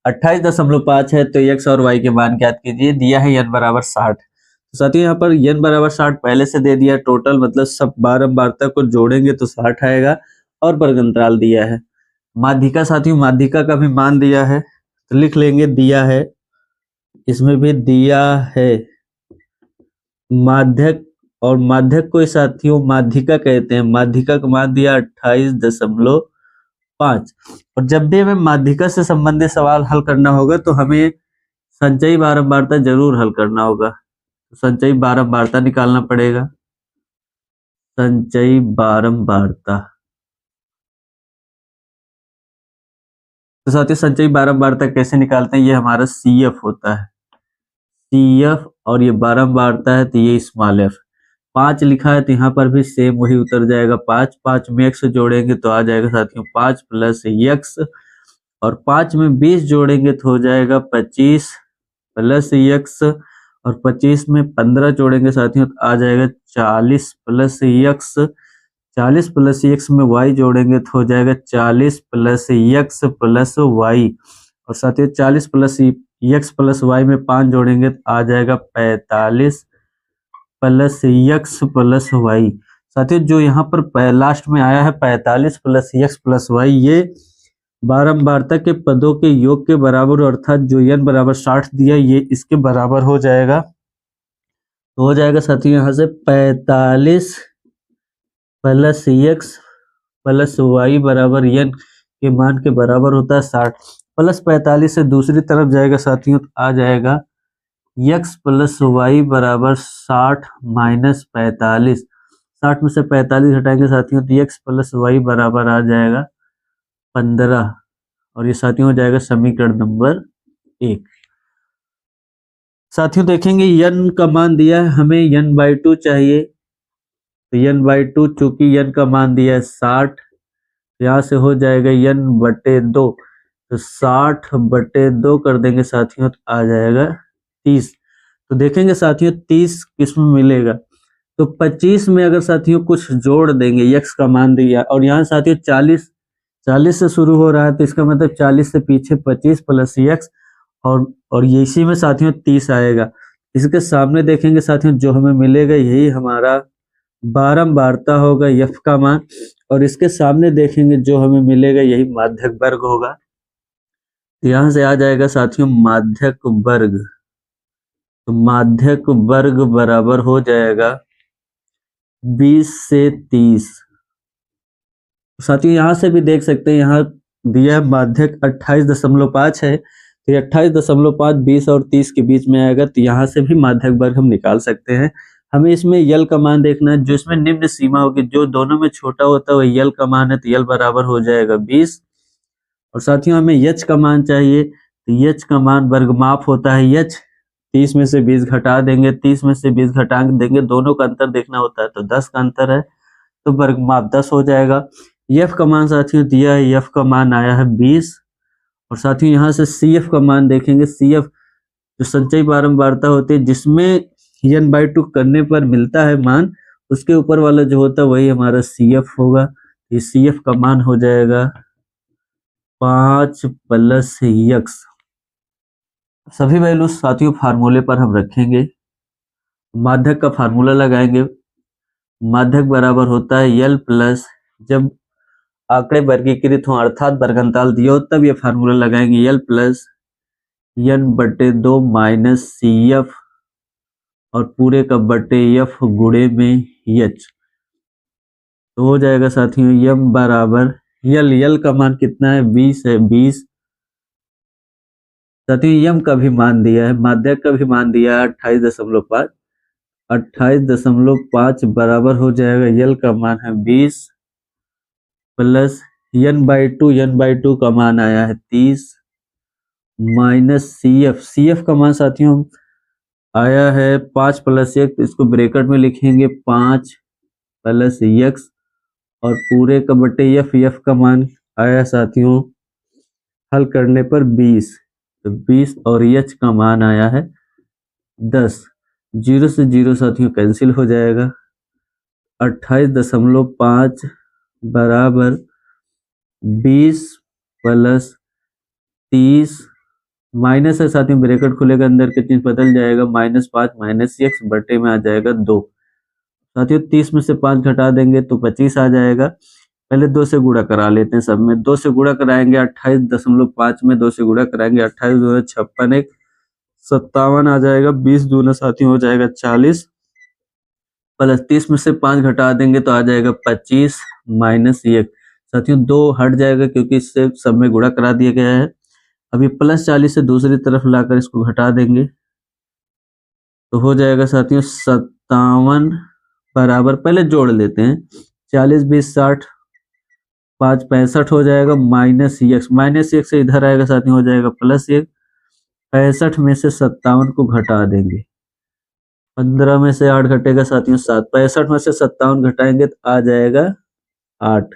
28.5 है तो x और y के मान ज्ञात कीजिए। दिया है n बराबर 60। तो साथियों यहाँ पर n बराबर 60 पहले से दे दिया, टोटल मतलब सब बारंबारता को जोड़ेंगे तो 60 आएगा, और वर्ग अंतराल दिया है। माध्यिका साथियों माध्यिका का भी मान दिया है, तो लिख लेंगे दिया है, इसमें भी दिया है माध्यक, और माध्यक को साथियों माध्यिका कहते हैं। माध्यिका का मान दिया 28.5, और जब भी हमें माध्यिका से संबंधित सवाल हल करना होगा तो हमें संचयी बारंबारता जरूर हल करना होगा। संचयी बारंबारता निकालना पड़ेगा, संचयी बारंबारता। तो साथियों संचयी बारंबारता कैसे निकालते हैं, ये हमारा CF होता है, CF, और ये बारंबारता है तो ये स्मॉल f। 5 लिखा है तो यहाँ पर भी सेम वही उतर जाएगा 5, 5 में x जोड़ेंगे तो आ जाएगा साथियों 5 प्लस x, और 5 में 20 जोड़ेंगे तो हो जाएगा 25 प्लस x, और 25 में 15 जोड़ेंगे साथियों तो आ जाएगा 40 प्लस x, 40 प्लस x में y जोड़ेंगे तो हो जाएगा 40 प्लस x प्लस y, और साथियों 40 प्लस x प्लस y में 5 जोड़ेंगे तो आ जाएगा 45 प्लस x प्लस y। साथियों जो यहाँ पर लास्ट में आया है 45 प्लस x प्लस y, ये बारंबारता के पदों के योग के बराबर, अर्थात जो n बराबर 60 दिया ये इसके बराबर हो जाएगा। तो हो जाएगा साथियों यहाँ से 45 प्लस x प्लस y बराबर n के मान के बराबर होता है 60, प्लस 45 से दूसरी तरफ जाएगा साथियों तो आ जाएगा x प्लस y बराबर 60 माइनस 45, 60 में से 45 हटाएंगे साथियों तो x प्लस y बराबर आ जाएगा 15, और ये साथियों हो जाएगा समीकरण नंबर 1। साथियों देखेंगे n का मान दिया है, हमें n/2 चाहिए, तो n/2 चूंकि n का मान दिया है 60, यहाँ से हो जाएगा n/2, तो 60/2 कर देंगे साथियों तो आ जाएगा 30। तो देखेंगे साथियों 30 किसमें मिलेगा, तो 25 में अगर साथियों कुछ जोड़ देंगे, x का मान दिया, और यहाँ साथियों 40 से शुरू हो रहा है तो इसका मतलब 40 से पीछे 25 प्लस x, और ये इसी में साथियों 30 आएगा। इसके सामने देखेंगे साथियों जो हमें मिलेगा यही हमारा बारंबारता होगा f का मान, और इसके सामने देखेंगे जो हमें मिलेगा यही माध्यक वर्ग होगा। यहाँ से आ जाएगा साथियों माध्यक वर्ग, तो माध्यक वर्ग बराबर हो जाएगा 20 से 30। साथियों यहाँ से भी देख सकते हैं, यहाँ दिया माध्यक 28.5 है, तो 28.5 20 और 30 के बीच में आएगा, तो यहाँ से भी माध्यक वर्ग हम निकाल सकते हैं। हमें इसमें यल का मान देखना है, जो इसमें निम्न सीमा होगी, जो दोनों में छोटा होता है वह यल का मान है, तो यल बराबर हो जाएगा 20। और साथियों हमें यच का मान चाहिए, तो यच का मान वर्गमाप होता है यच, 30 में से 20 घटा देंगे, 30 में से 20 घटा देंगे, दोनों का अंतर देखना होता है, तो 10 का अंतर है, तो वर्गमाप 10 हो जाएगा। एफ का मान साथियों दिया है, एफ का मान आया है 20। और साथियों यहाँ से सी एफ का मान देखेंगे, सी एफ जो संचयी बारंबारता होती है जिसमें n/2 करने पर मिलता है मान, उसके ऊपर वाला जो होता है वही हमारा सी एफ होगा। ये सी एफ का मान हो जाएगा 5 + x। सभी वैल्यू साथियों फार्मूले पर हम रखेंगे, माध्यक का फार्मूला लगाएंगे। माध्यक बराबर होता है यल प्लस, जब आंकड़े वर्गीकृत हो अर्थात वर्गंताल दिया हो तब ये फार्मूला लगाएंगे, L plus n/2 minus C F और पूरे का बटे एफ गुणे में एच, तो हो जाएगा साथियों यम बराबर यल का मान कितना है 20 है, 20। साथियों यम का भी मान दिया है, माध्यक का भी मान दिया है 28.5, 28.5 बराबर हो जाएगा यल का मान है 20 प्लस n/2 का मान आया है 30 माइनस सी एफ का मान साथियों आया है 5 + x, इसको ब्रैकेट में लिखेंगे 5 + x और पूरे का बटे एफ का मान आया साथियों हल करने पर 20, तो 20 और एच का मान आया है 10। 0 से 0 साथियों कैंसिल हो जाएगा, 28.5 बराबर 20 + 30 माइनस है साथियों, ब्रैकेट खुलेगा अंदर के चिन्ह बदल जाएगा, -5 - x बटे में आ जाएगा 2। साथियों 30 में से 5 घटा देंगे तो 25 आ जाएगा। पहले 2 से गुणा करा लेते हैं, सब में 2 से गुणा कराएंगे 28.5 में 2 से गुणा कराएंगे 28 दूना 56 1 57 आ जाएगा, 20 दूना साथियों हो जाएगा 40 प्लस 30 में से 5 घटा देंगे तो आ जाएगा 25 माइनस 1। साथियों 2 हट जाएगा क्योंकि इससे सब में गुणा करा दिया गया है। अभी +40 से दूसरी तरफ लाकर इसको घटा देंगे तो हो जाएगा साथियों 57 बराबर, पहले जोड़ लेते हैं, 40 20 60 5 65 हो जाएगा माइनस x से इधर आएगा साथियों हो जाएगा +1, 65 में से 57 को घटा देंगे, 15 में से 8 घटेगा साथियों 7, 65 में से 57 घटाएंगे तो आ जाएगा 8।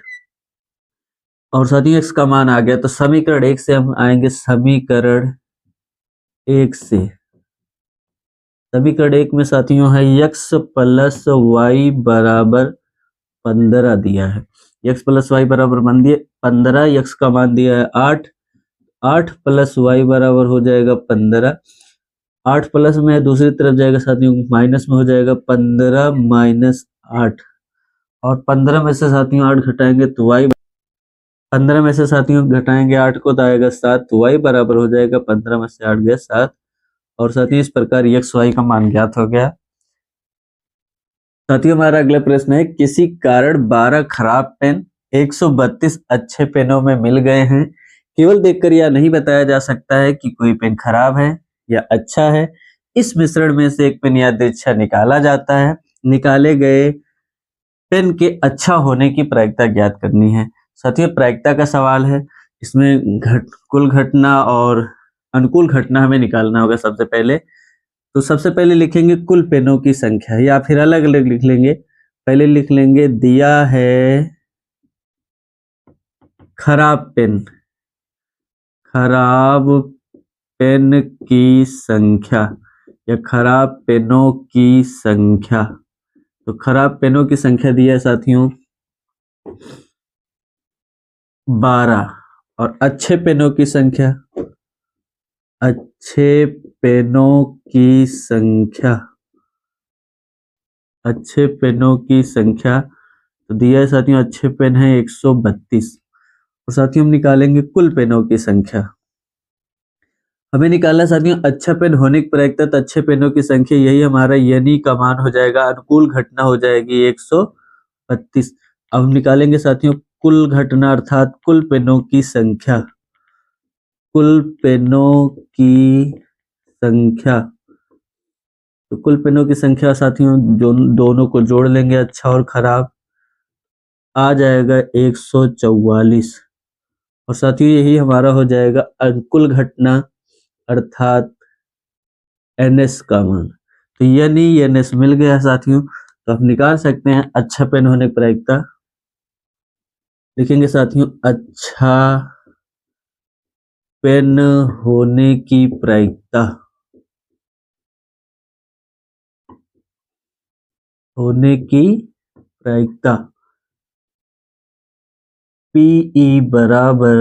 और साथियों x का मान आ गया, तो समीकरण 1 से हम आएंगे समीकरण 1 से। समीकरण 1 में साथियों है x + y बराबर 15 दिया है, x + y बराबर 15, x का मान दिया है 8, 8 + y बराबर हो जाएगा 15, 8 प्लस में दूसरी तरफ जाएगा साथियों माइनस में हो जाएगा 15 माइनस 8, और 15 में से साथियों 8 घटाएंगे तो y, 15 में से साथियों घटाएंगे 8 को तो आएगा 7, तो y बराबर हो जाएगा 15 में से 8 गया 7। और साथियों इस प्रकार x y का मान ज्ञात हो गया। साथियों हमारा अगला प्रश्न है, किसी कारण 12 खराब पेन 132 अच्छे पेनों में मिल गए हैं, केवल देखकर यह नहीं बताया जा सकता है कि कोई पेन खराब है या अच्छा है, इस मिश्रण में से एक पेन या अच्छा निकाला जाता है, निकाले गए पेन के अच्छा होने की प्रायिकता ज्ञात करनी है। साथियों प्रायिकता का सवाल है, इसमें कुल घटना और अनुकूल घटना हमें निकालना होगा। सबसे पहले तो सबसे पहले लिखेंगे कुल पेनों की संख्या, या फिर अलग अलग लिख लेंगे। पहले लिख लेंगे दिया है खराब पेन, खराब पेन की संख्या या खराब पेनों की संख्या, तो खराब पेनों की संख्या दिया है साथियों 12, और अच्छे पेनों की संख्या, अच्छे पेनों की संख्या, अच्छे पेनों की संख्या तो दिया है साथियों, अच्छे पेन है 132। और साथियों हम निकालेंगे कुल पेनों की संख्या। हमें निकालना साथियों अच्छा पेन होने की प्रायिकता, तो अच्छे पेनों की संख्या, यही हमारा यानी का मान हो जाएगा, अनुकूल घटना हो जाएगी 132। अब हम निकालेंगे साथियों कुल घटना अर्थात कुल पेनों की संख्या, कुल पेनों की संख्या। तो कुल पेनों की संख्या साथियों दोनों को जोड़ लेंगे, अच्छा और खराब, आ जाएगा 144। और साथियों यही हमारा हो जाएगा अनुकूल घटना अर्थात NS का मान। तो यानी NS मिल गया साथियों, तो आप निकाल सकते हैं अच्छा पेन होने की प्रायिकता। लिखेंगे साथियों अच्छा पेन होने की प्रायिकता, होने की प्रायिकता PE बराबर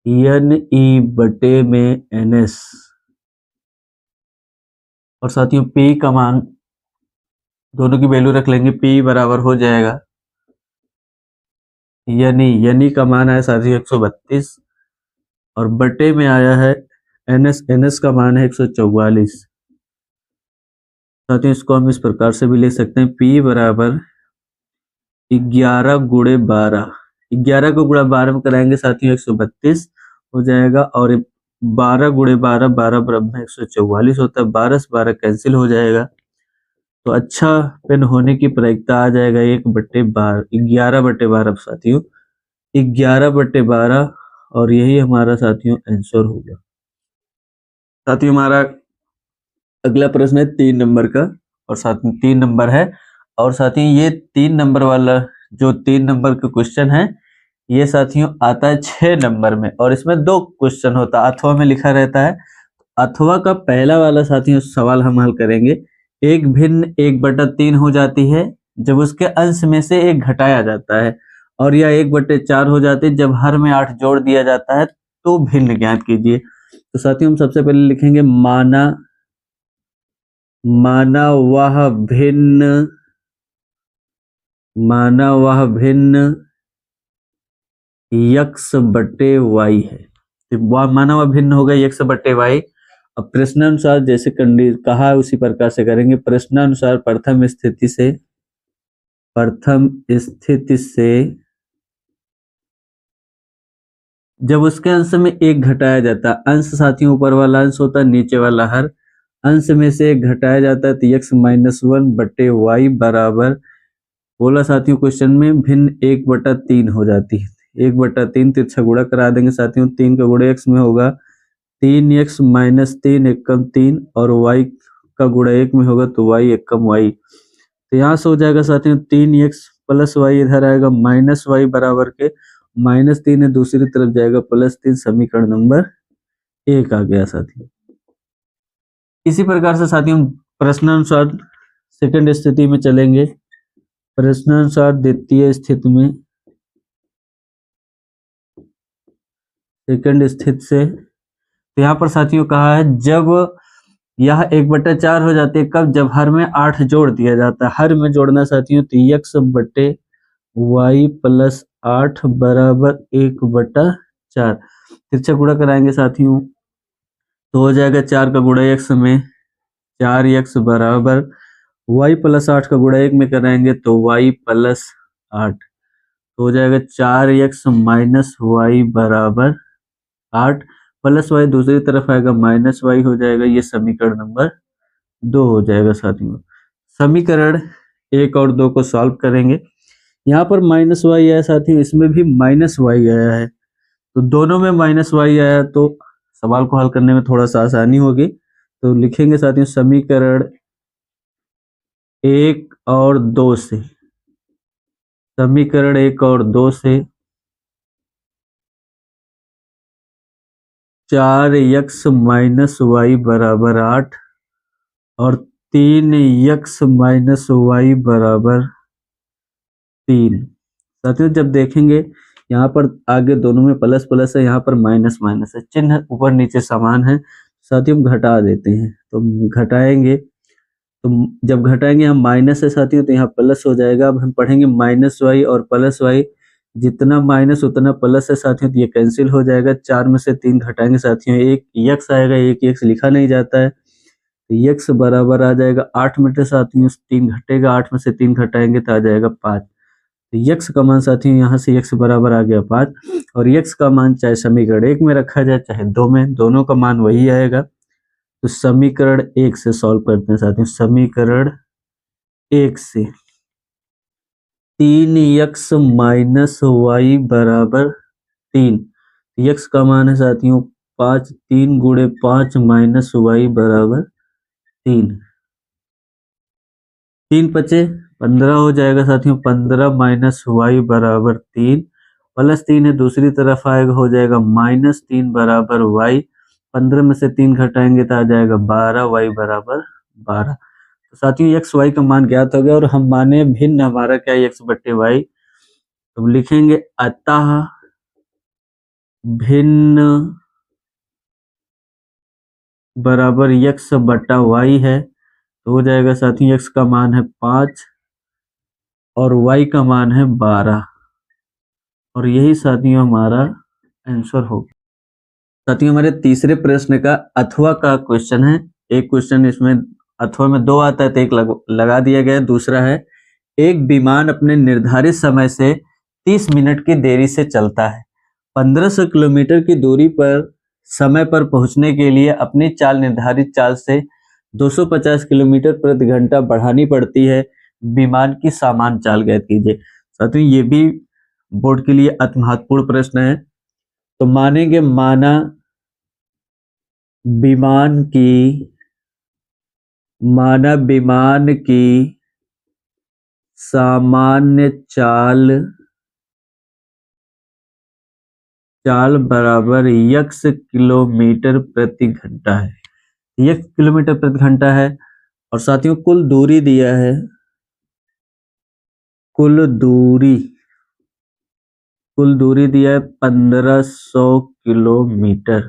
NE बटे में NS। और साथियों P का मान दोनों की वैल्यू रख लेंगे, P बराबर हो जाएगा यानी का मान आया साथियों 132 और बटे में आया है NS का मान है 144। साथियों इसको हम इस प्रकार से भी ले सकते हैं, P बराबर 11 गुणे 12, 11 को गुणा 12 में कराएंगे साथियों 132 हो जाएगा, और 12 गुणे 12 12 बराबर 144 होता है, 12 से 12 कैंसिल हो जाएगा। तो अच्छा पेन होने की प्रायिकता आ जाएगा 1/12, 11/12 साथियों 11/12, और यही हमारा साथियों आंसर होगा। साथियों हमारा अगला प्रश्न है 3 नंबर का, और साथ में 3 नंबर है, और साथियों ये 3 नंबर वाला जो 3 नंबर का क्वेश्चन है ये साथियों आता है 6 नंबर में, और इसमें 2 क्वेश्चन होता है, अथवा में लिखा रहता है। अथवा का पहला वाला साथियों सवाल हम हल करेंगे, एक भिन्न 1/3 हो जाती है जब उसके अंश में से 1 घटाया जाता है, और यह 1/4 हो जाती है जब हर में 8 जोड़ दिया जाता है, तो भिन्न ज्ञात कीजिए। तो साथियों हम सबसे पहले लिखेंगे माना वह भिन्न x बटे y है। तो माना वह भिन्न होगा x बटे y। अब प्रश्नानुसार जैसे कहा उसी प्रकार से करेंगे। प्रश्नानुसार प्रथम स्थिति से जब उसके अंश में 1 घटाया जाता है, अंश साथियों ऊपर वाला अंश होता है, नीचे वाला हर, अंश में से 1 घटाया जाता है, तो x-1 बटे y बराबर, बोला साथियों क्वेश्चन में, भिन्न 1/3 हो जाती है। 1/3 तिरछा गुणा करा देंगे साथियों, 3 का गुणा x में होगा 3x - 3 एकम 3, और y का गुणा 1 में होगा तो y एकम y। तो यहाँ से हो जाएगा साथियों 3x प्लस y, इधर आएगा -y बराबर के -3 है, दूसरी तरफ जाएगा +3, समीकरण नंबर 1 आ गया साथियों। इसी प्रकार से साथियों प्रश्नानुसार सेकंड स्थिति में चलेंगे। प्रश्नानुसार द्वितीय स्थिति में, सेकंड स्थिति से, तो यहाँ पर साथियों कहा है जब यह 1/4 हो जाती है, कब, जब हर में 8 जोड़ दिया जाता है। हर में जोड़ना साथियों, तो x बटे y प्लस 8 बराबर 1/4, तिरछा गुणा कराएंगे साथियों तो हो जाएगा 4 का गुणा x में 4x बराबर y प्लस 8 का गुणा 1 में कराएंगे तो y प्लस 8, तो हो जाएगा 4x माइनस y बराबर 8, प्लस y दूसरी तरफ आएगा माइनस y हो जाएगा। ये समीकरण नंबर 2 हो जाएगा साथियों। समीकरण 1 और 2 को सॉल्व करेंगे। यहाँ पर माइनस y आया साथियों, इसमें भी माइनस y आया है, तो दोनों में माइनस y आया, तो सवाल को हल करने में थोड़ा सा आसानी होगी। तो लिखेंगे साथियों समीकरण 1 और 2 से, समीकरण 1 और 2 से 4x माइनस y बराबर 8 और 3x माइनस y बराबर 3। साथियों जब देखेंगे यहाँ पर आगे दोनों में प्लस प्लस है, यहाँ पर माइनस माइनस है, चिन्ह ऊपर नीचे समान है, साथियों हम घटा देते हैं। तो घटाएंगे, तो जब घटाएंगे हम माइनस है साथियों तो यहाँ प्लस हो जाएगा। अब हम पढ़ेंगे माइनस वाई और प्लस वाई, जितना माइनस उतना प्लस है साथियों, तो ये कैंसिल हो जाएगा। 4 में से 3 घटाएंगे साथियों, एक यक्स आएगा, एक यक्स लिखा नहीं जाता है, तो यक्स बराबर आ जाएगा 8 में से साथियों 3 घटेगा, 8 में से 3 घटाएंगे तो आ जाएगा 5। तो यक्स का मान साथियों यहाँ से यक्स बराबर आ गया 5, और यक्स का मान चाहे समीकरण 1 में रखा जाए चाहे 2 में, दोनों का मान वही आएगा। तो समीकरण 1 से सॉल्व करते हैं साथियों। समीकरण 1 से 3x माइनस वाई बराबर 3, यक्स का मान है साथियों 5, 3 गुणे 5 माइनस वाई बराबर 3, 3 पचे 15 हो जाएगा साथियों, 15 माइनस वाई बराबर 3, प्लस 3 है दूसरी तरफ आएगा, हो जाएगा माइनस 3 बराबर वाई, 15 में से 3 घटाएंगे तो आ जाएगा 12, वाई बराबर 12। तो साथियों एक्स वाई का मान ज्ञात हो गया, और हम माने भिन्न हमारा क्या है एक्स बट्टे वाई, तो लिखेंगे अतः भिन्न बराबर एक्स बट्टा वाई है, तो हो जाएगा साथियों एक्स का मान है 5 और वाई का मान है 12, और यही साथियों हमारा आंसर होगा। साथियों हमारे तीसरे प्रश्न का अथवा का क्वेश्चन है। एक क्वेश्चन इसमें अथवा में 2 आता है तो एक लगा दिया गया है। दूसरा है एक विमान अपने निर्धारित समय से 30 मिनट की देरी से चलता है, 1500 किलोमीटर की दूरी पर समय पर पहुंचने के लिए अपनी चाल निर्धारित चाल से 250 किलोमीटर प्रति घंटा बढ़ानी पड़ती है, विमान की सामान्य चाल ज्ञात कीजिए। साथियों ये भी बोर्ड के लिए अति महत्वपूर्ण प्रश्न है। तो मानेंगे माना विमान की सामान्य चाल बराबर यक्स किलोमीटर प्रति घंटा है, यक्स किलोमीटर प्रति घंटा है, और साथियों कुल दूरी दिया है, कुल दूरी दिया है 1500 किलोमीटर।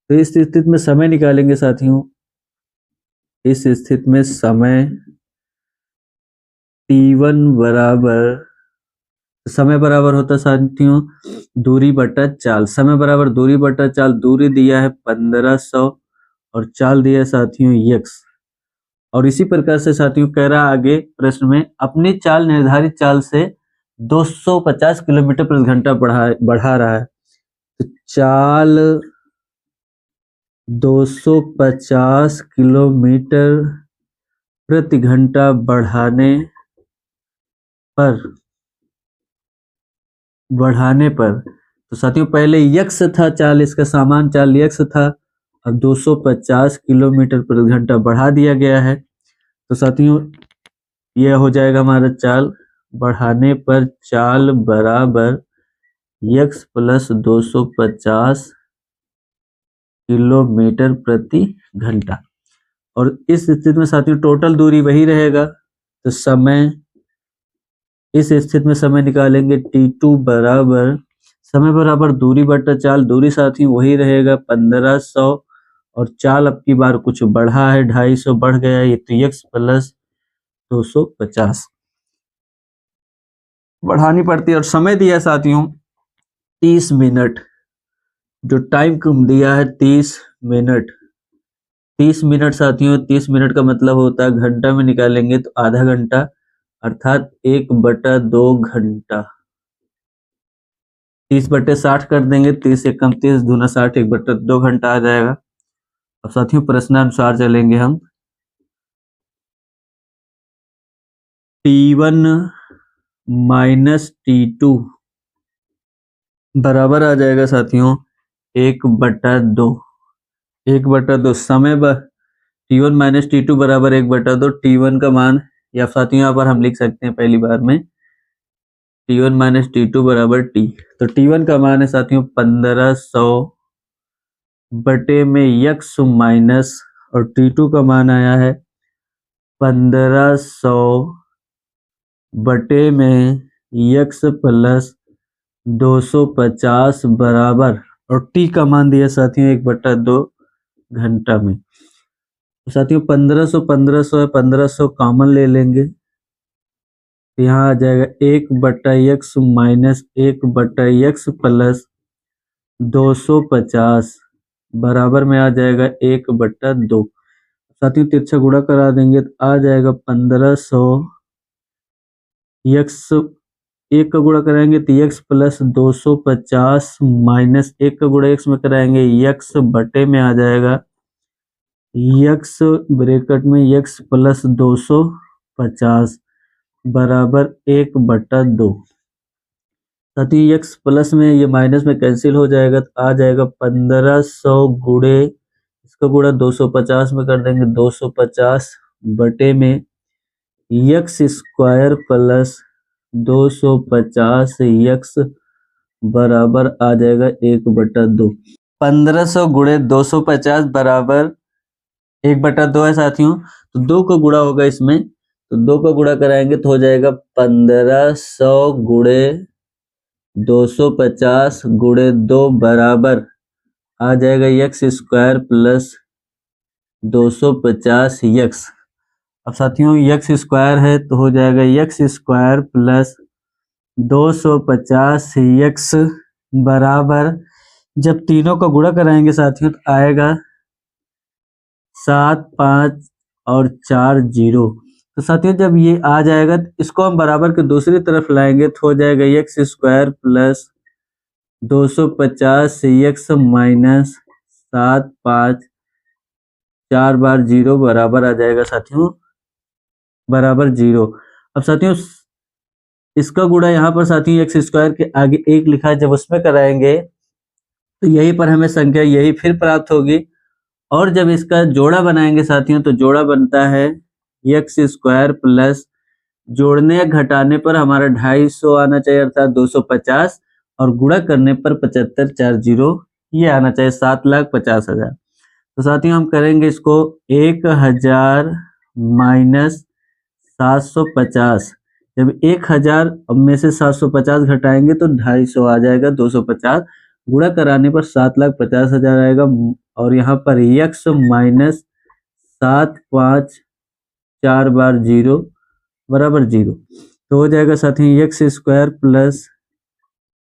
तो इस स्थिति में समय निकालेंगे साथियों। इस स्थिति में समय t1 बराबर, समय बराबर होता है साथियों दूरी बटा चाल, समय बराबर दूरी बटा चाल, दूरी दिया है 1500 और चाल दिया है साथियों यक्स। और इसी प्रकार से साथियों कह रहा आगे प्रश्न में अपनी चाल निर्धारित चाल से 250 किलोमीटर प्रति घंटा बढ़ा रहा है। तो चाल 250 किलोमीटर प्रति घंटा बढ़ाने पर तो साथियों पहले यक्स था चाल, इसका सामान्य चाल यक्स था, अब 250 किलोमीटर प्रति घंटा बढ़ा दिया गया है। तो साथियों यह हो जाएगा हमारा चाल बढ़ाने पर चाल बराबर यक्स प्लस 250 किलोमीटर प्रति घंटा। और इस स्थिति में साथियों टोटल दूरी वही रहेगा, तो समय इस स्थिति में समय निकालेंगे t2 बराबर समय बराबर दूरी बटा चाल, दूरी साथियों वही रहेगा 1500, और चाल अब की बार कुछ बढ़ा है 250 बढ़ गया है, तो x प्लस 250 बढ़ानी पड़ती है। और समय दिया साथियों 30 मिनट, जो टाइम दिया है 30 मिनट। 30 मिनट साथियों 30 मिनट का मतलब होता है घंटा में निकालेंगे तो आधा घंटा, अर्थात 1/2 घंटा। 30/60 कर देंगे, 30 एकम 30 दूना 60, 1/2 घंटा आ जाएगा। अब साथियों प्रश्नानुसार चलेंगे हम। t1 माइनस t2 बराबर आ जाएगा साथियों 1/2। 1/2 समय t1 माइनस t2 बराबर 1/2। t1 का मान या साथियों यहाँ पर हम लिख सकते हैं पहली बार में t1 माइनस t2 बराबर t। तो t1 का मान है साथियों 1500 बटे में यक्स माइनस, और t2 का मान आया है 1500 बटे में यक्स प्लस 250 बराबर, और टी का मान दिया साथियों 1/2 घंटा में। तो साथियों 1500 है, 1500 कॉमन ले लेंगे, तो यहाँ आ जाएगा 1/x माइनस 1/x प्लस 250 बराबर में आ जाएगा 1/2। साथियों तिरछा गुणा करा देंगे तो आ जाएगा 1500 x, 1 का गुणा कराएंगे तो x प्लस 250 माइनस 1 का गुणा x में कराएंगे x बटे में आ जाएगा x ब्रैकेट में x प्लस 250 बराबर 1/2। साथियों x प्लस में ये माइनस में कैंसिल हो जाएगा तो आ जाएगा 1500 गुणे, इसका गुणा 250 में कर देंगे 250 बटे में x स्क्वायर प्लस 250 x बराबर आ जाएगा 1/2। 1500 गुणे 250 बराबर 1/2 है साथियों, तो 2 का गुणा होगा इसमें, तो 2 का गुणा कराएंगे तो हो जाएगा 1500 गुणे 250 गुणे 2 बराबर आ जाएगा x स्क्वायर प्लस 250 x। अब साथियों x स्क्वायर है तो हो जाएगा x स्क्वायर प्लस 250 x बराबर, जब तीनों का गुणा कराएंगे साथियों तो आएगा 7 5 और 4 0। तो साथियों जब ये आ जाएगा तो इसको हम बराबर के दूसरी तरफ लाएंगे तो हो जाएगा x square plus 250 x minus 7 5 4 बार 0 बराबर आ जाएगा साथियों बराबर 0। अब साथियों इसका गुणा यहाँ पर साथियों x स्क्वायर के आगे 1 लिखा है, जब उसमें कराएंगे तो यहीं पर हमें संख्या यही फिर प्राप्त होगी, और जब इसका जोड़ा बनाएंगे साथियों तो जोड़ा बनता है x स्क्वायर प्लस जोड़ने या घटाने पर हमारा 250 आना चाहिए अर्थात 250, और गुणा करने पर 75 4 0 ये आना चाहिए 7,50,000। तो साथियों हम करेंगे इसको 1000 माइनस 750, जब 1000 में से 750 घटाएंगे तो 250 आ जाएगा, 250 गुणा कराने पर 7,50,000 आएगा, और यहाँ पर x माइनस 7 5 4 बार 0 बराबर 0। तो हो जाएगा साथियों x square plus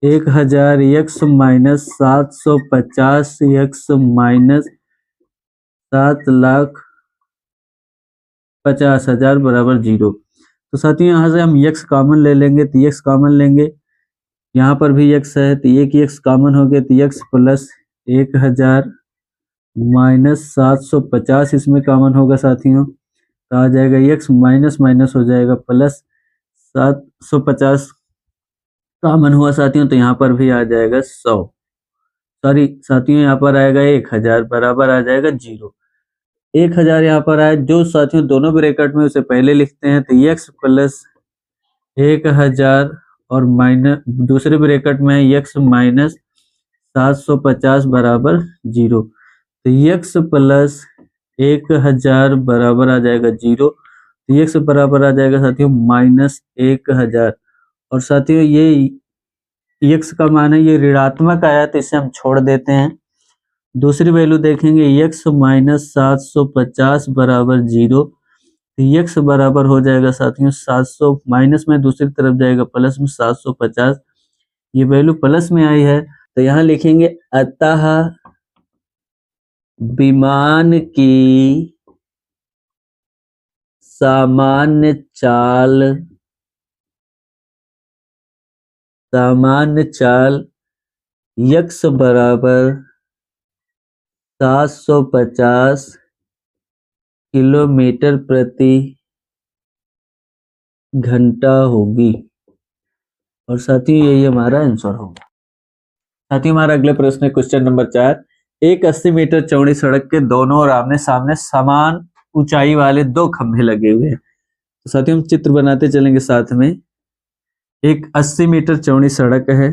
1000 x minus 750 x minus 7,50,000 बराबर 0। तो साथियों यहाँ से हम x कॉमन ले लेंगे तो x कॉमन लेंगे, यहाँ पर भी x है तो एक x कॉमन हो गया तो x प्लस 1000 माइनस 750 इसमें कॉमन होगा साथियों, तो आ जाएगा x माइनस माइनस हो जाएगा प्लस 750 कॉमन हुआ साथियों, तो यहाँ पर भी आ जाएगा 100, सॉरी साथियों यहाँ पर आएगा 1000 बराबर आ जाएगा 0। 1000 यहाँ पर आए, जो साथियों दोनों ब्रैकेट में उसे पहले लिखते हैं तो x प्लस 1000 और माइनस दूसरे ब्रैकेट में x माइनस 750 बराबर 0, तो x प्लस 1000 बराबर आ जाएगा 0, तो x बराबर आ जाएगा साथियों माइनस 1000। और साथियों ये x का मान है ये ऋणात्मक आया तो इसे हम छोड़ देते हैं। दूसरी वैल्यू देखेंगे x माइनस 750 बराबर 0, तो x बराबर हो जाएगा साथियों 700 माइनस में दूसरी तरफ जाएगा प्लस में 750, ये वैल्यू प्लस में आई है तो यहाँ लिखेंगे अतः विमान की सामान्य चाल x बराबर 750 किलोमीटर प्रति घंटा होगी, और साथियों यही हमारा आंसर होगा। साथियों हमारा अगला प्रश्न है क्वेश्चन नंबर 4, एक 80 मीटर चौड़ी सड़क के दोनों और आमने सामने समान ऊंचाई वाले 2 खंभे लगे हुए हैं। तो साथियों हम चित्र बनाते चलेंगे साथ में। एक 80 मीटर चौड़ी सड़क है,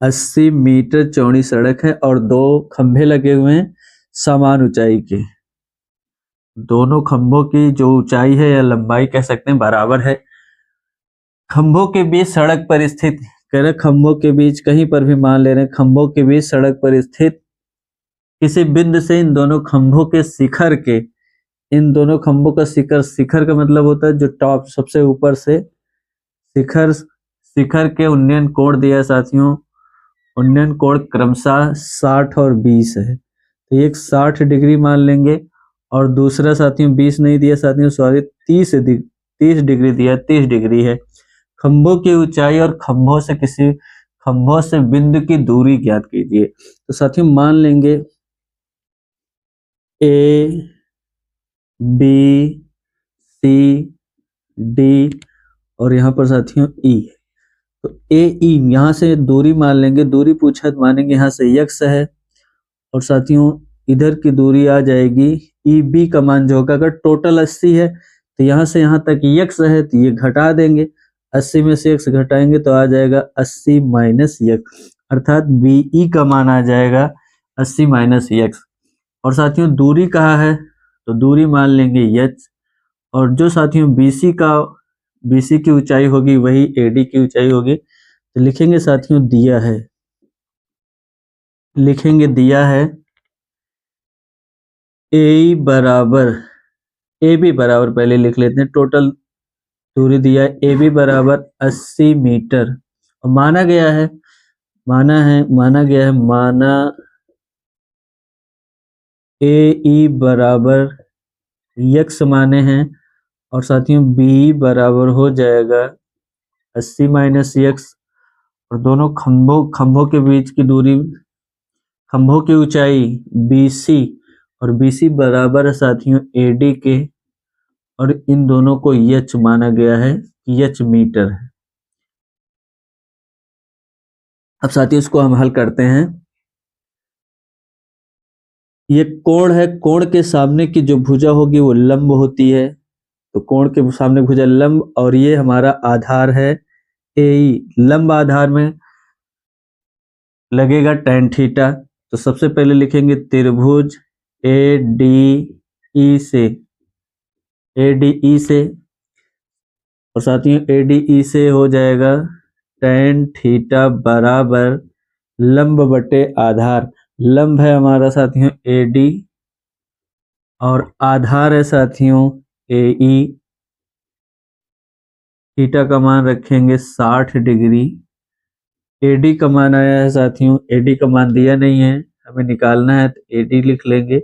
80 मीटर चौड़ी सड़क है और 2 खंभे लगे हुए हैं समान ऊंचाई के। दोनों खंभों की जो ऊंचाई है या लंबाई कह सकते हैं बराबर है। खंभों के बीच सड़क पर स्थित कह रहे खंभों के बीच, कहीं पर भी मान ले रहे हैं खंभों के बीच सड़क पर स्थित किसी बिंदु से इन दोनों खंभों के शिखर के, इन दोनों खंभों का शिखर, शिखर का मतलब होता है जो टॉप सबसे ऊपर से, शिखर, शिखर के उन्नयन कोण दिया है साथियों, उन्नयन कोण क्रमशः 60 और 20 है, तो एक 60 डिग्री मान लेंगे और दूसरा साथियों 20 नहीं दिया साथियों, सॉरी 30 डिग्री दिया, 30 डिग्री है। खंभों की ऊंचाई और खंभों से बिंदु की दूरी ज्ञात कीजिए। तो साथियों मान लेंगे ए बी सी डी और यहाँ पर साथियों ई, तो ए ई यहाँ से दूरी मान लेंगे, दूरी पूछा तो मानेंगे यहाँ से यक्स है और साथियों इधर की दूरी आ जाएगी ई बी का मान जो होगा, अगर टोटल 80 है तो यहाँ से यहाँ तक यक्स है तो ये घटा देंगे, 80 में से x घटाएंगे तो आ जाएगा 80 माइनस यक्स, अर्थात बी ई का मान आ जाएगा 80 माइनस यक्स। और साथियों दूरी कहाँ है तो दूरी मान लेंगे h, और जो साथियों BC की ऊंचाई होगी वही AD की ऊंचाई होगी, तो लिखेंगे साथियों दिया है, लिखेंगे दिया है AB बराबर पहले लिख लेते हैं, टोटल दूरी दिया है AB बराबर 80 मीटर और माना गया है AE बराबर यक्स माने हैं और साथियों BE बराबर हो जाएगा 80 माइनस यक्स, और दोनों खंभों के बीच की दूरी, खंभों की ऊंचाई BC और BC बराबर है साथियों AD के, और इन दोनों को यच माना गया है, यच मीटर है। अब साथियों इसको हम हल करते हैं। ये कोण है, कोण के सामने की जो भुजा होगी वो लंब होती है, तो कोण के सामने भुजा लंब, और ये हमारा आधार है AE, लंब आधार में लगेगा tan थीटा, तो सबसे पहले लिखेंगे त्रिभुज ADE से, और साथियों ADE से हो जाएगा tan थीटा बराबर लंब बटे आधार, लंब है हमारा साथियों AD और आधार है साथियों AE, थीटा का मान रखेंगे 60 डिग्री, AD का मान आया है साथियों, AD का मान दिया नहीं है हमें निकालना है तो AD लिख लेंगे,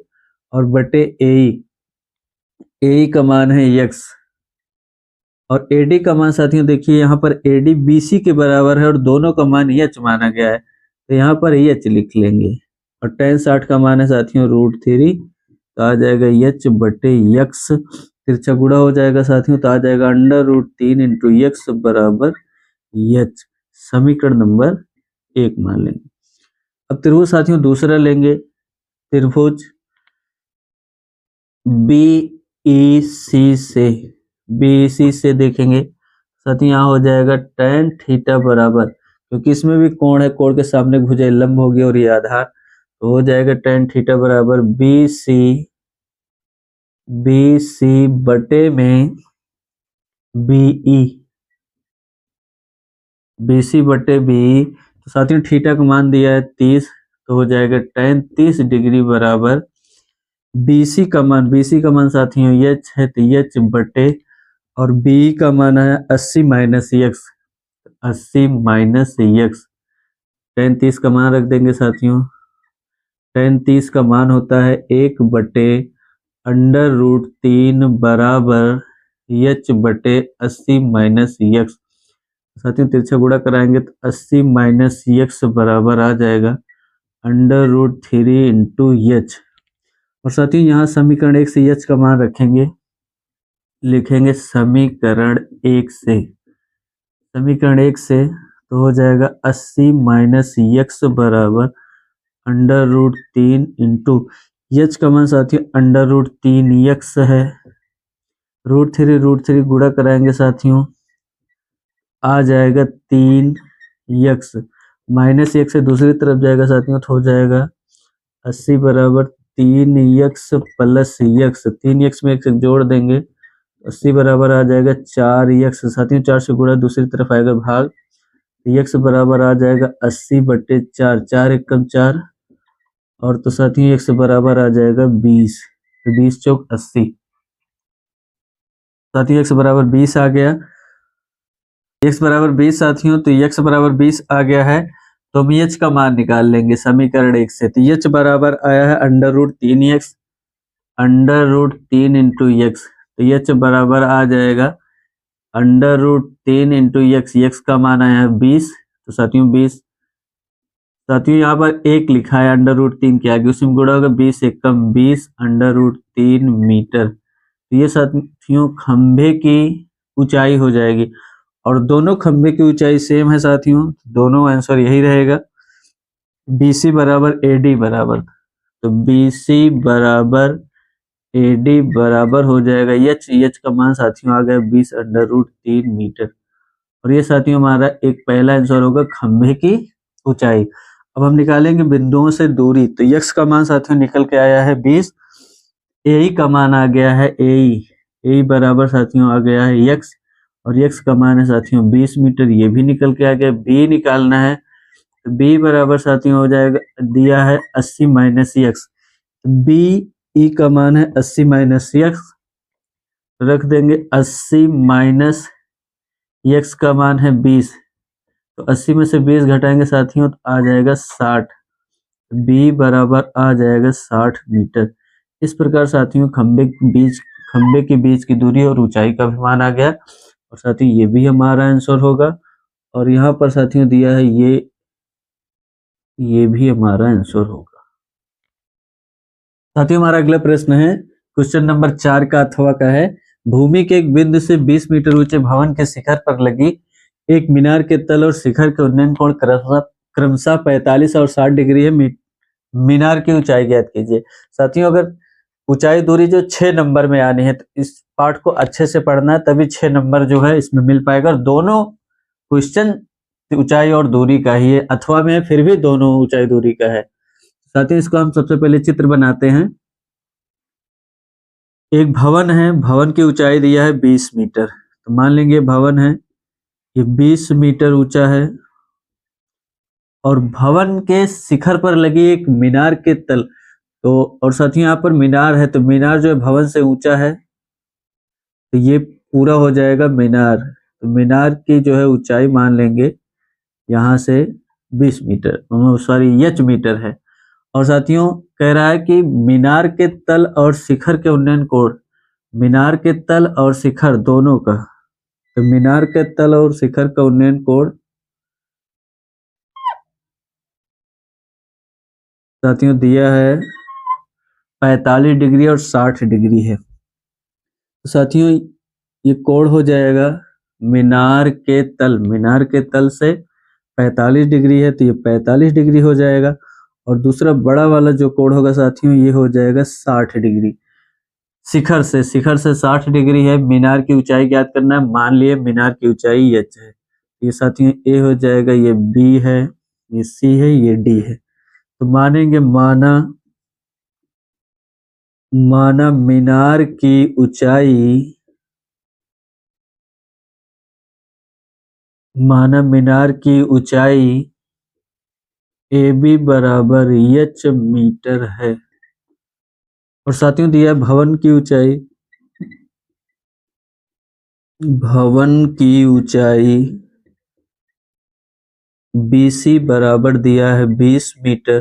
और बटे AE का मान है x, और AD का मान साथियों देखिए यहाँ पर AD BC के बराबर है और दोनों का मान h माना गया है, तो यहाँ पर h लिख लेंगे, और tan 60 का मान है साथियों √3, तो आ जाएगा h बटे x, तिरछा गुणा हो जाएगा साथियों, तो आ जाएगा √3 इंटू x बराबर h, समीकरण नंबर 1 मान लेंगे। अब त्रिभुज साथियों दूसरा लेंगे, त्रिभुज BEC से देखेंगे साथियों, यहाँ हो जाएगा tan थीटा बराबर, क्योंकि इसमें भी कोण है, कोण के सामने भुजा लंब होगी और ये आधार, तो हो जाएगा tan थीटा बराबर BC बटे में BC बटे BE, तो साथियों थीटा का मान दिया है 30, तो हो जाएगा tan 30 डिग्री बराबर BC का मान साथियों h है तो h बटे, और BE का मान है 80 माइनस x, tan 30 का मान रख देंगे साथियों, tan 30 का मान होता है 1 बटे √3 बराबर h बटे 80 माइनस x, साथियों तिरछा गुणा कराएंगे तो 80 माइनस x बराबर आ जाएगा √3 इंटू h, और साथियों यहाँ समीकरण 1 से h का मान रखेंगे, लिखेंगे समीकरण 1 से, तो हो जाएगा 80 माइनस x बराबर √3 इंटू h का मान साथियों √3x है, √3 गुणा कराएंगे साथियों, आ जाएगा 3x, माइनस x से दूसरी तरफ जाएगा साथियों, तो हो जाएगा 80 बराबर 3x प्लस x, 3x में x जोड़ देंगे, 80 बराबर आ जाएगा 4x, साथियों 4 से गुणा दूसरी तरफ आएगा भाग, x बराबर आ जाएगा 80/4, 4 एकम 4, और तो साथियों x बराबर आ जाएगा 20, तो 20 चौक 80। साथियों x बराबर 20 आ गया, x बराबर 20 साथियों, तो x बराबर 20 आ गया है, तो हम h का मान निकाल लेंगे समीकरण 1 से। तो h बराबर आया है √3x, √3 इंटू x, तो h बराबर आ जाएगा √3 इंटू x का मान आया है 20, तो साथियों 20, साथियों यहाँ पर 1 लिखा है √3 के आगे, उसमें गुणा होगा 20 एकम 20 √3 मीटर। तो ये साथियों खंभे की ऊंचाई हो जाएगी, और दोनों खंभे की ऊंचाई सेम है साथियों, दोनों आंसर यही रहेगा। BC बराबर AD बराबर, तो BC बराबर AD बराबर हो जाएगा h का मान साथियों आ गया 20 √3 मीटर, और ये साथियों हमारा एक पहला आंसर होगा खंभे की ऊंचाई। अब हम निकालेंगे बिंदुओं से दूरी, तो x का मान साथियों निकल के आया है 20, AE का मान आ गया है AE बराबर साथियों आ गया है x, और x का मान है साथियों 20 मीटर, ये भी निकल के आ गया। B निकालना है, तो B बराबर साथियों हो जाएगा, दिया है 80 माइनस x, BE का मान है 80 माइनस x, रख देंगे 80 माइनस x का मान है 20, तो 80 में से 20 घटाएंगे साथियों तो आ जाएगा 60, B बराबर आ जाएगा 60 मीटर। इस प्रकार साथियों खंभे के बीच की दूरी और ऊंचाई का भी मान आ गया, और साथियों ये भी हमारा आंसर होगा, और यहाँ पर साथियों दिया है ये भी हमारा आंसर होगा। साथियों हमारा अगला प्रश्न है क्वेश्चन नंबर 4 का अथवा का है, भूमि के एक बिंदु से 20 मीटर ऊंचे भवन के शिखर पर लगी एक मीनार के तल और शिखर के उन्नयन कोण क्रमशः 45 और 60 डिग्री है। मीनार की ऊंचाई ज्ञात कीजिए। साथियों अगर ऊंचाई दूरी जो 6 नंबर में आनी है तो इस पार्ट को अच्छे से पढ़ना है, तभी 6 नंबर जो है इसमें मिल पाएगा। और दोनों क्वेश्चन ऊंचाई और दूरी का ही है, अथवा में फिर भी दोनों ऊंचाई दूरी का है। साथियों इसको हम सबसे पहले चित्र बनाते हैं। एक भवन है, भवन की ऊंचाई दिया है 20 मीटर, तो मान लेंगे भवन है ये 20 मीटर ऊंचा है, और भवन के शिखर पर लगी एक मीनार के तल, तो और साथियों यहाँ पर मीनार है, तो मीनार जो है भवन से ऊंचा है, तो ये पूरा हो जाएगा मीनार। तो मीनार की जो है ऊंचाई मान लेंगे यहाँ से 20 मीटर, सॉरी h मीटर है। और साथियों कह रहा है कि मीनार के तल और शिखर के उन्नयन कोण, मीनार के तल और शिखर दोनों का, तो मीनार के तल और शिखर का उन्नयन कोण साथियों दिया है 45 डिग्री और 60 डिग्री है। तो साथियों ये कोण हो जाएगा मीनार के तल से 45 डिग्री है, तो ये 45 डिग्री हो जाएगा, और दूसरा बड़ा वाला जो कोण होगा साथियों ये हो जाएगा 60 डिग्री। शिखर से 60 डिग्री है। मीनार की ऊंचाई ज्ञात करना है, मान लिए मीनार की ऊंचाई h है, ये साथियों a हो जाएगा, ये b है, ये c है, ये d है। तो मानेंगे माना मीनार की ऊंचाई AB बराबर h मीटर है, और साथियों दिया है भवन की ऊंचाई BC बराबर दिया है 20 मीटर।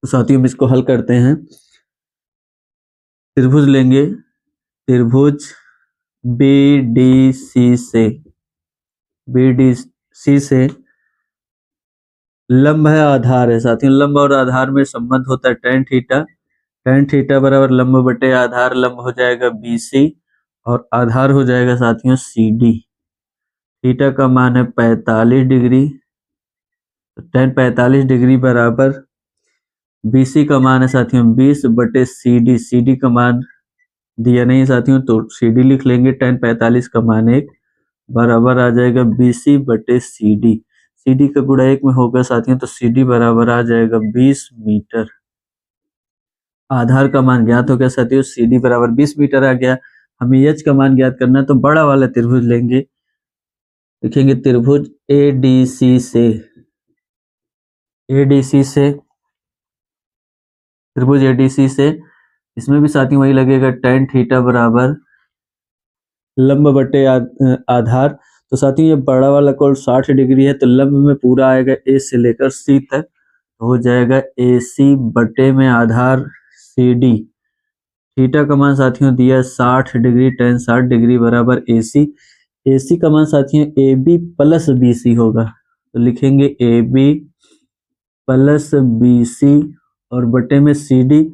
तो साथियों हम इसको हल करते हैं। त्रिभुज लेंगे, त्रिभुज BDC से लंब है आधार है। साथियों लंब और आधार में संबंध होता है tan थीटा बराबर लंब बटे आधार, लंब हो जाएगा BC और आधार हो जाएगा साथियों CD। थीटा का मान है 45 डिग्री, तो tan 45 डिग्री बराबर BC का मान है साथियों 20 बटे CD का मान दिया नहीं साथियों, तो CD लिख लेंगे। tan 45 का मान 1 बराबर आ जाएगा BC बटे CD का गुणा 1 में होगा साथियों, तो CD बराबर आ जाएगा 20 मीटर। आधार का मान ज्ञात हो गया साथियों, CD बराबर 20 मीटर आ गया। हमें h का मान ज्ञात करना है, तो बड़ा वाला त्रिभुज लेंगे, लिखेंगे त्रिभुज एडीसी से त्रिभुज एडीसी से इसमें भी साथियों वही लगेगा tan थीटा बराबर लंब बटे आधार। तो साथियों ये बड़ा वाला कोण 60 डिग्री है, तो लंब में पूरा आएगा ए से लेकर सी तक, तो हो जाएगा AC बटे में आधार CD। थीटा का मान साथियों दिया 60 डिग्री, tan 60 डिग्री बराबर AC का मान साथियों AB प्लस BC होगा, तो लिखेंगे AB प्लस BC और बटे में CD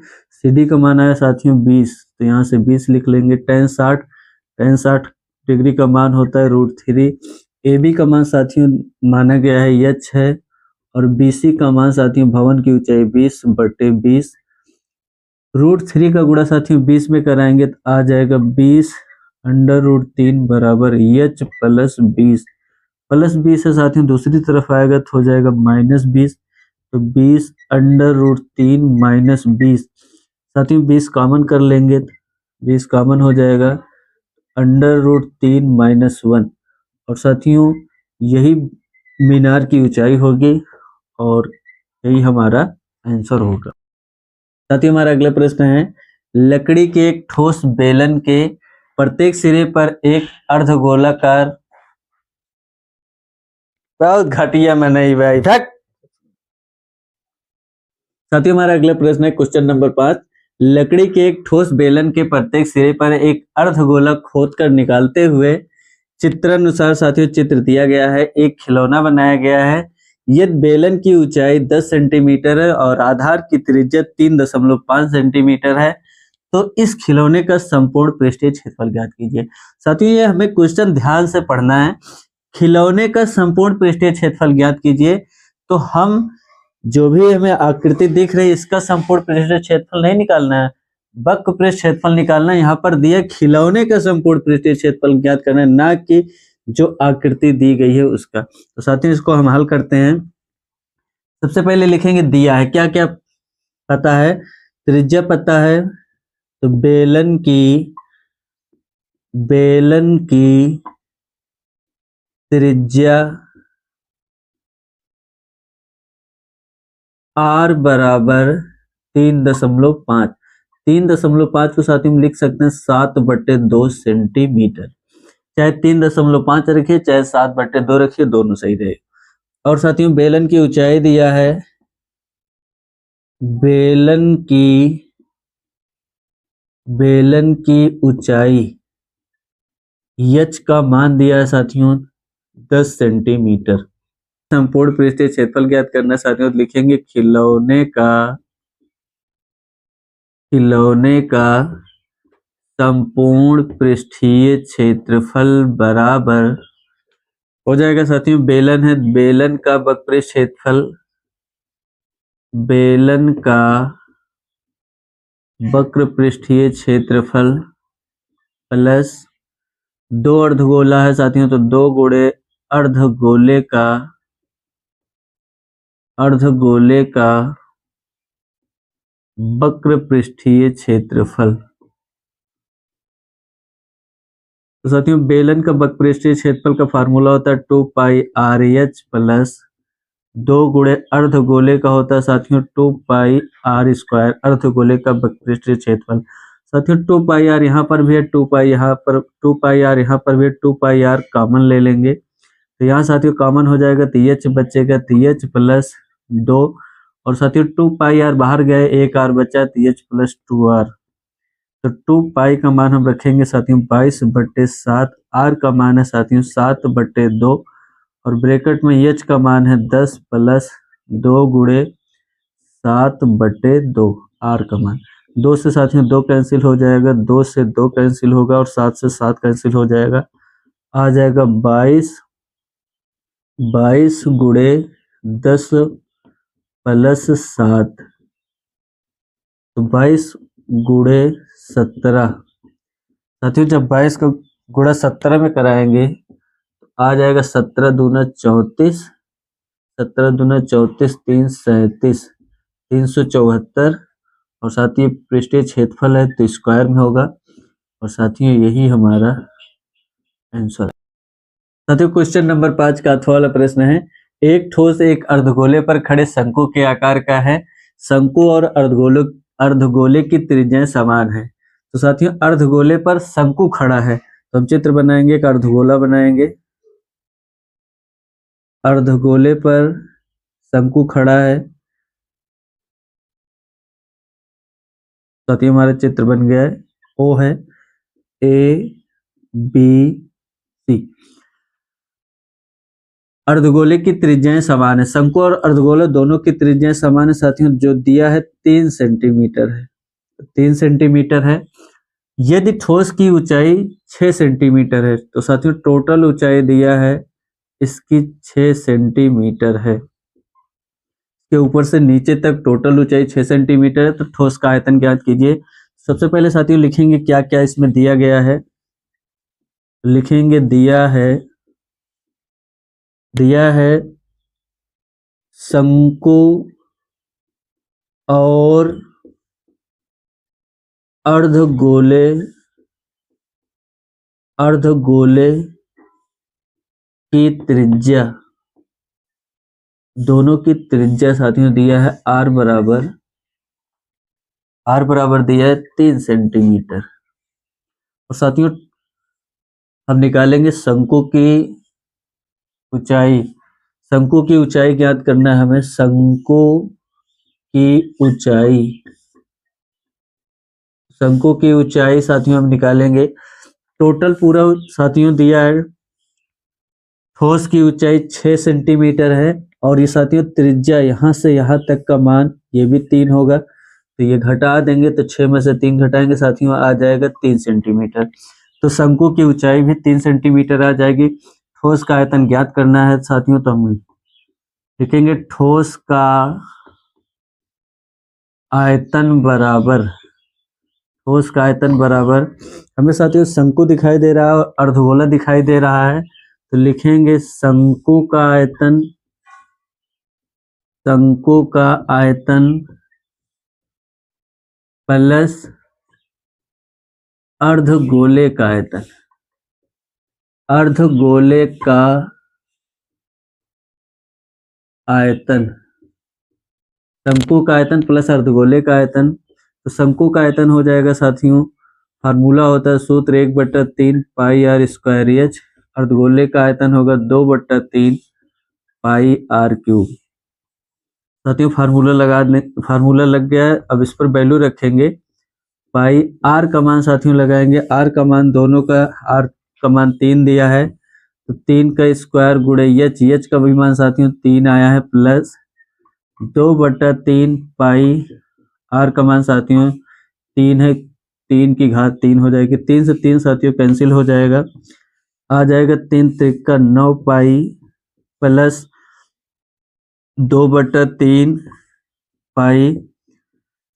का मान आया साथियों 20, तो यहाँ से 20 लिख लेंगे। tan 60 डिग्री का मान होता है √3। AB का मान साथियों माना गया है h है, और BC का मान साथियों भवन की ऊंचाई 20 बटे 20। √3 का गुणा साथियों 20 में कराएंगे तो आ जाएगा 20 √3 बराबर h प्लस 20। प्लस 20 है साथियों दूसरी तरफ आएगा तो हो जाएगा -20, तो 20 √3 माइनस 20। साथियों 20 कॉमन कर लेंगे, 20 कॉमन हो जाएगा √3 माइनस 1, और साथियों यही मीनार की ऊंचाई होगी और यही हमारा आंसर होगा। साथियों हमारा अगला प्रश्न है, लकड़ी के एक ठोस बेलन के प्रत्येक सिरे पर एक अर्धगोलाकार, बहुत घटिया में नहीं भाई धक। साथियों हमारा अगला प्रश्न है क्वेश्चन नंबर 5, लकड़ी के एक ठोस बेलन के प्रत्येक सिरे पर एक अर्धगोला खोदकर निकालते हुए चित्रानुसार साथियों चित्र दिया गया है, एक खिलौना बनाया गया है। यदि बेलन की ऊंचाई 10 सेंटीमीटर है और आधार की त्रिज्या 3.5 सेंटीमीटर है, तो इस खिलौने का संपूर्ण पृष्ठीय क्षेत्रफल ज्ञात कीजिए। साथियों ये हमें क्वेश्चन ध्यान से पढ़ना है, खिलौने का संपूर्ण पृष्ठीय क्षेत्रफल ज्ञात कीजिए। तो हम जो भी हमें आकृति दिख रही है इसका संपूर्ण पृष्ठीय क्षेत्रफल नहीं निकालना है, वक्र पृष्ठ क्षेत्रफल निकालना है। यहाँ पर दिया खिलौने का संपूर्ण पृष्ठीय क्षेत्रफल ज्ञात करना है, ना कि जो आकृति दी गई है उसका। तो साथियों इसको हम हल करते हैं। सबसे पहले लिखेंगे दिया है, क्या क्या पता है, त्रिज्या पता है, तो बेलन की त्रिज्या R बराबर 3.5। 3.5 को साथ में लिख सकते हैं 7/2 सेंटीमीटर, चाहे 3.5 रखिए चाहे 7/2 रखिए, दोनों सही रहे। और साथियों बेलन की ऊंचाई दिया है, बेलन की ऊंचाई h का मान दिया है साथियों 10 सेंटीमीटर। संपूर्ण पृष्ठीय क्षेत्रफल ज्ञात करना साथियों, लिखेंगे खिलौने का संपूर्ण पृष्ठीय क्षेत्रफल बराबर हो जाएगा साथियों, बेलन है, बेलन का वक्र क्षेत्रफल, बेलन का वक्र पृष्ठीय क्षेत्रफल प्लस 2 अर्धगोला है साथियों, तो 2 गुणे अर्धगोले का वक्र पृष्ठीय क्षेत्रफल। तो साथियों बेलन का वक्र पृष्ठीय क्षेत्रफल का फार्मूला होता है 2πRH प्लस 2 गुणे अर्धगोले का होता है साथियों 2πr², अर्धगोले का वक्र पृष्ठीय क्षेत्रफल। साथियों 2πr यहाँ पर भी है, 2π यहाँ पर, 2πr यहाँ पर भी है, 2πr कॉमन ले लेंगे, तो यहाँ साथियों कॉमन हो जाएगा तो h बचेगा, तो h प्लस 2, और साथियों 2πr बाहर गए, एक r बचा तो h प्लस 2r, तो 2π का मान हम रखेंगे साथियों 22/7, r का मान है साथियों 7/2, और ब्रैकेट में h का मान है 10 प्लस 2 गुणे 7/2, r का मान 2 से साथियों 2 कैंसिल हो जाएगा, 2 से 2 कैंसिल होगा और 7 से 7 कैंसिल हो जाएगा, आ जाएगा 22 गुणे 10 प्लस 7, तो 22 गुणे 17। साथियों जब 22 का गुणा 17 में कराएंगे तो आ जाएगा 17 दूना 34, 17 दूना 34, 3 37, 374, और साथियों पृष्ठीय क्षेत्रफल है तो स्क्वायर में होगा, और साथियों यही हमारा आंसर है। साथियों क्वेश्चन नंबर 5 का अथवा वाला प्रश्न है, एक ठोस एक अर्धगोले पर खड़े शंकु के आकार का है। शंकु और अर्धगोले की त्रिज्याएं समान है। तो साथियों अर्धगोले पर शंकु खड़ा है, तो हम चित्र बनाएंगे, एक अर्धगोला बनाएंगे। अर्धगोले पर शंकु खड़ा है, साथियों हमारा चित्र बन गया है। ओ है ABC। अर्धगोले की त्रिज्याएं समान है। शंकु और अर्धगोले दोनों की त्रिज्याएं समान है साथियों। जो दिया है 3 सेंटीमीटर है, 3 सेंटीमीटर है। यदि ठोस की ऊंचाई 6 सेंटीमीटर है, तो साथियों टोटल ऊंचाई दिया है इसकी 6 सेंटीमीटर है। के ऊपर से नीचे तक टोटल ऊंचाई 6 सेंटीमीटर है। तो ठोस का आयतन ज्ञात कीजिए। सबसे पहले साथियों लिखेंगे क्या क्या इसमें दिया गया है। लिखेंगे दिया है शंकु और अर्धगोले की त्रिज्या, दोनों की त्रिज्या साथियों दिया है r बराबर दिया है 3 सेंटीमीटर। और साथियों हम निकालेंगे शंकु की ऊंचाई। शंकु की ऊंचाई ज्ञात करना है हमें। शंकु की ऊंचाई साथियों हम निकालेंगे। टोटल पूरा साथियों दिया है, ठोस की ऊंचाई 6 सेंटीमीटर है, और ये साथियों त्रिज्या यहाँ से यहाँ तक का मान ये भी 3 होगा। तो ये घटा देंगे, तो 6 में से 3 घटाएंगे साथियों, आ जाएगा 3 सेंटीमीटर। तो शंकु की ऊंचाई भी 3 सेंटीमीटर आ जाएगी। ठोस का आयतन ज्ञात करना है साथियों, तो हम लिखेंगे ठोस का आयतन बराबर हमें साथियों शंकु दिखाई दे रहा है और अर्धगोला दिखाई दे रहा है। तो लिखेंगे शंकु का आयतन प्लस अर्धगोले का आयतन। शंकु का आयतन प्लस अर्धगोले का आयतन। तो शंकु का आयतन हो जाएगा साथियों, फार्मूला होता है सूत्र 1/3 पाई r स्क्वायर h। अर्धगोले का आयतन होगा 2/3 पाई r क्यूब। साथियों फार्मूला लग गया है। अब इस पर वैल्यू रखेंगे। पाई r का मान साथियों लगाएंगे। r का मान दोनों का, r का मान 3 दिया है, तो 3 का स्क्वायर गुणे h का भी मान साथियों 3 आया है, प्लस 2/3 पाई r का मान साथियों 3 है, 3 की घात 3 हो जाएगी। 3 से 3 साथियों कैंसिल हो जाएगा, आ जाएगा 3 त्रिका 9 पाई प्लस 2/3 पाई।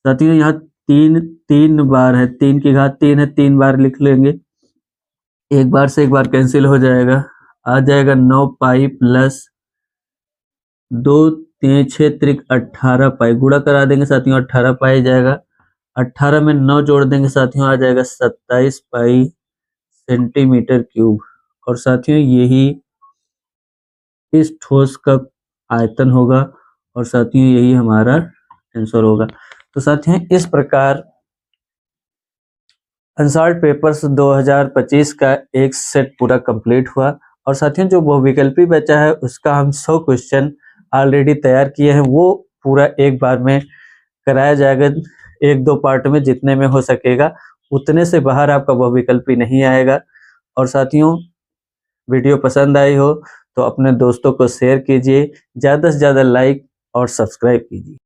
साथियों यहाँ 3 बार है, 3 की घात 3 है, 3 बार लिख लेंगे। एक बार से एक बार कैंसिल हो जाएगा, आ जाएगा 9 पाई प्लस 2 3 6 त्रिक 18 पाई। गुणा करा देंगे साथियों, 18 पाई जाएगा। 18 में 9 जोड़ देंगे साथियों, आ जाएगा 27 पाई सेंटीमीटर क्यूब। और साथियों यही इस ठोस का आयतन होगा, और साथियों यही हमारा आंसर होगा। तो साथियों इस प्रकार अनसॉल्व्ड पेपर्स 2025 का एक सेट पूरा कंप्लीट हुआ। और साथियों जो बहुविकल्पी बचा है उसका हम 100 क्वेश्चन ऑलरेडी तैयार किए हैं, वो पूरा एक बार में कराया जाएगा। 1-2 पार्ट में जितने में हो सकेगा, उतने से बाहर आपका बहुविकल्पी नहीं आएगा। और साथियों वीडियो पसंद आई हो तो अपने दोस्तों को शेयर कीजिए, ज़्यादा से ज़्यादा लाइक और सब्सक्राइब कीजिए।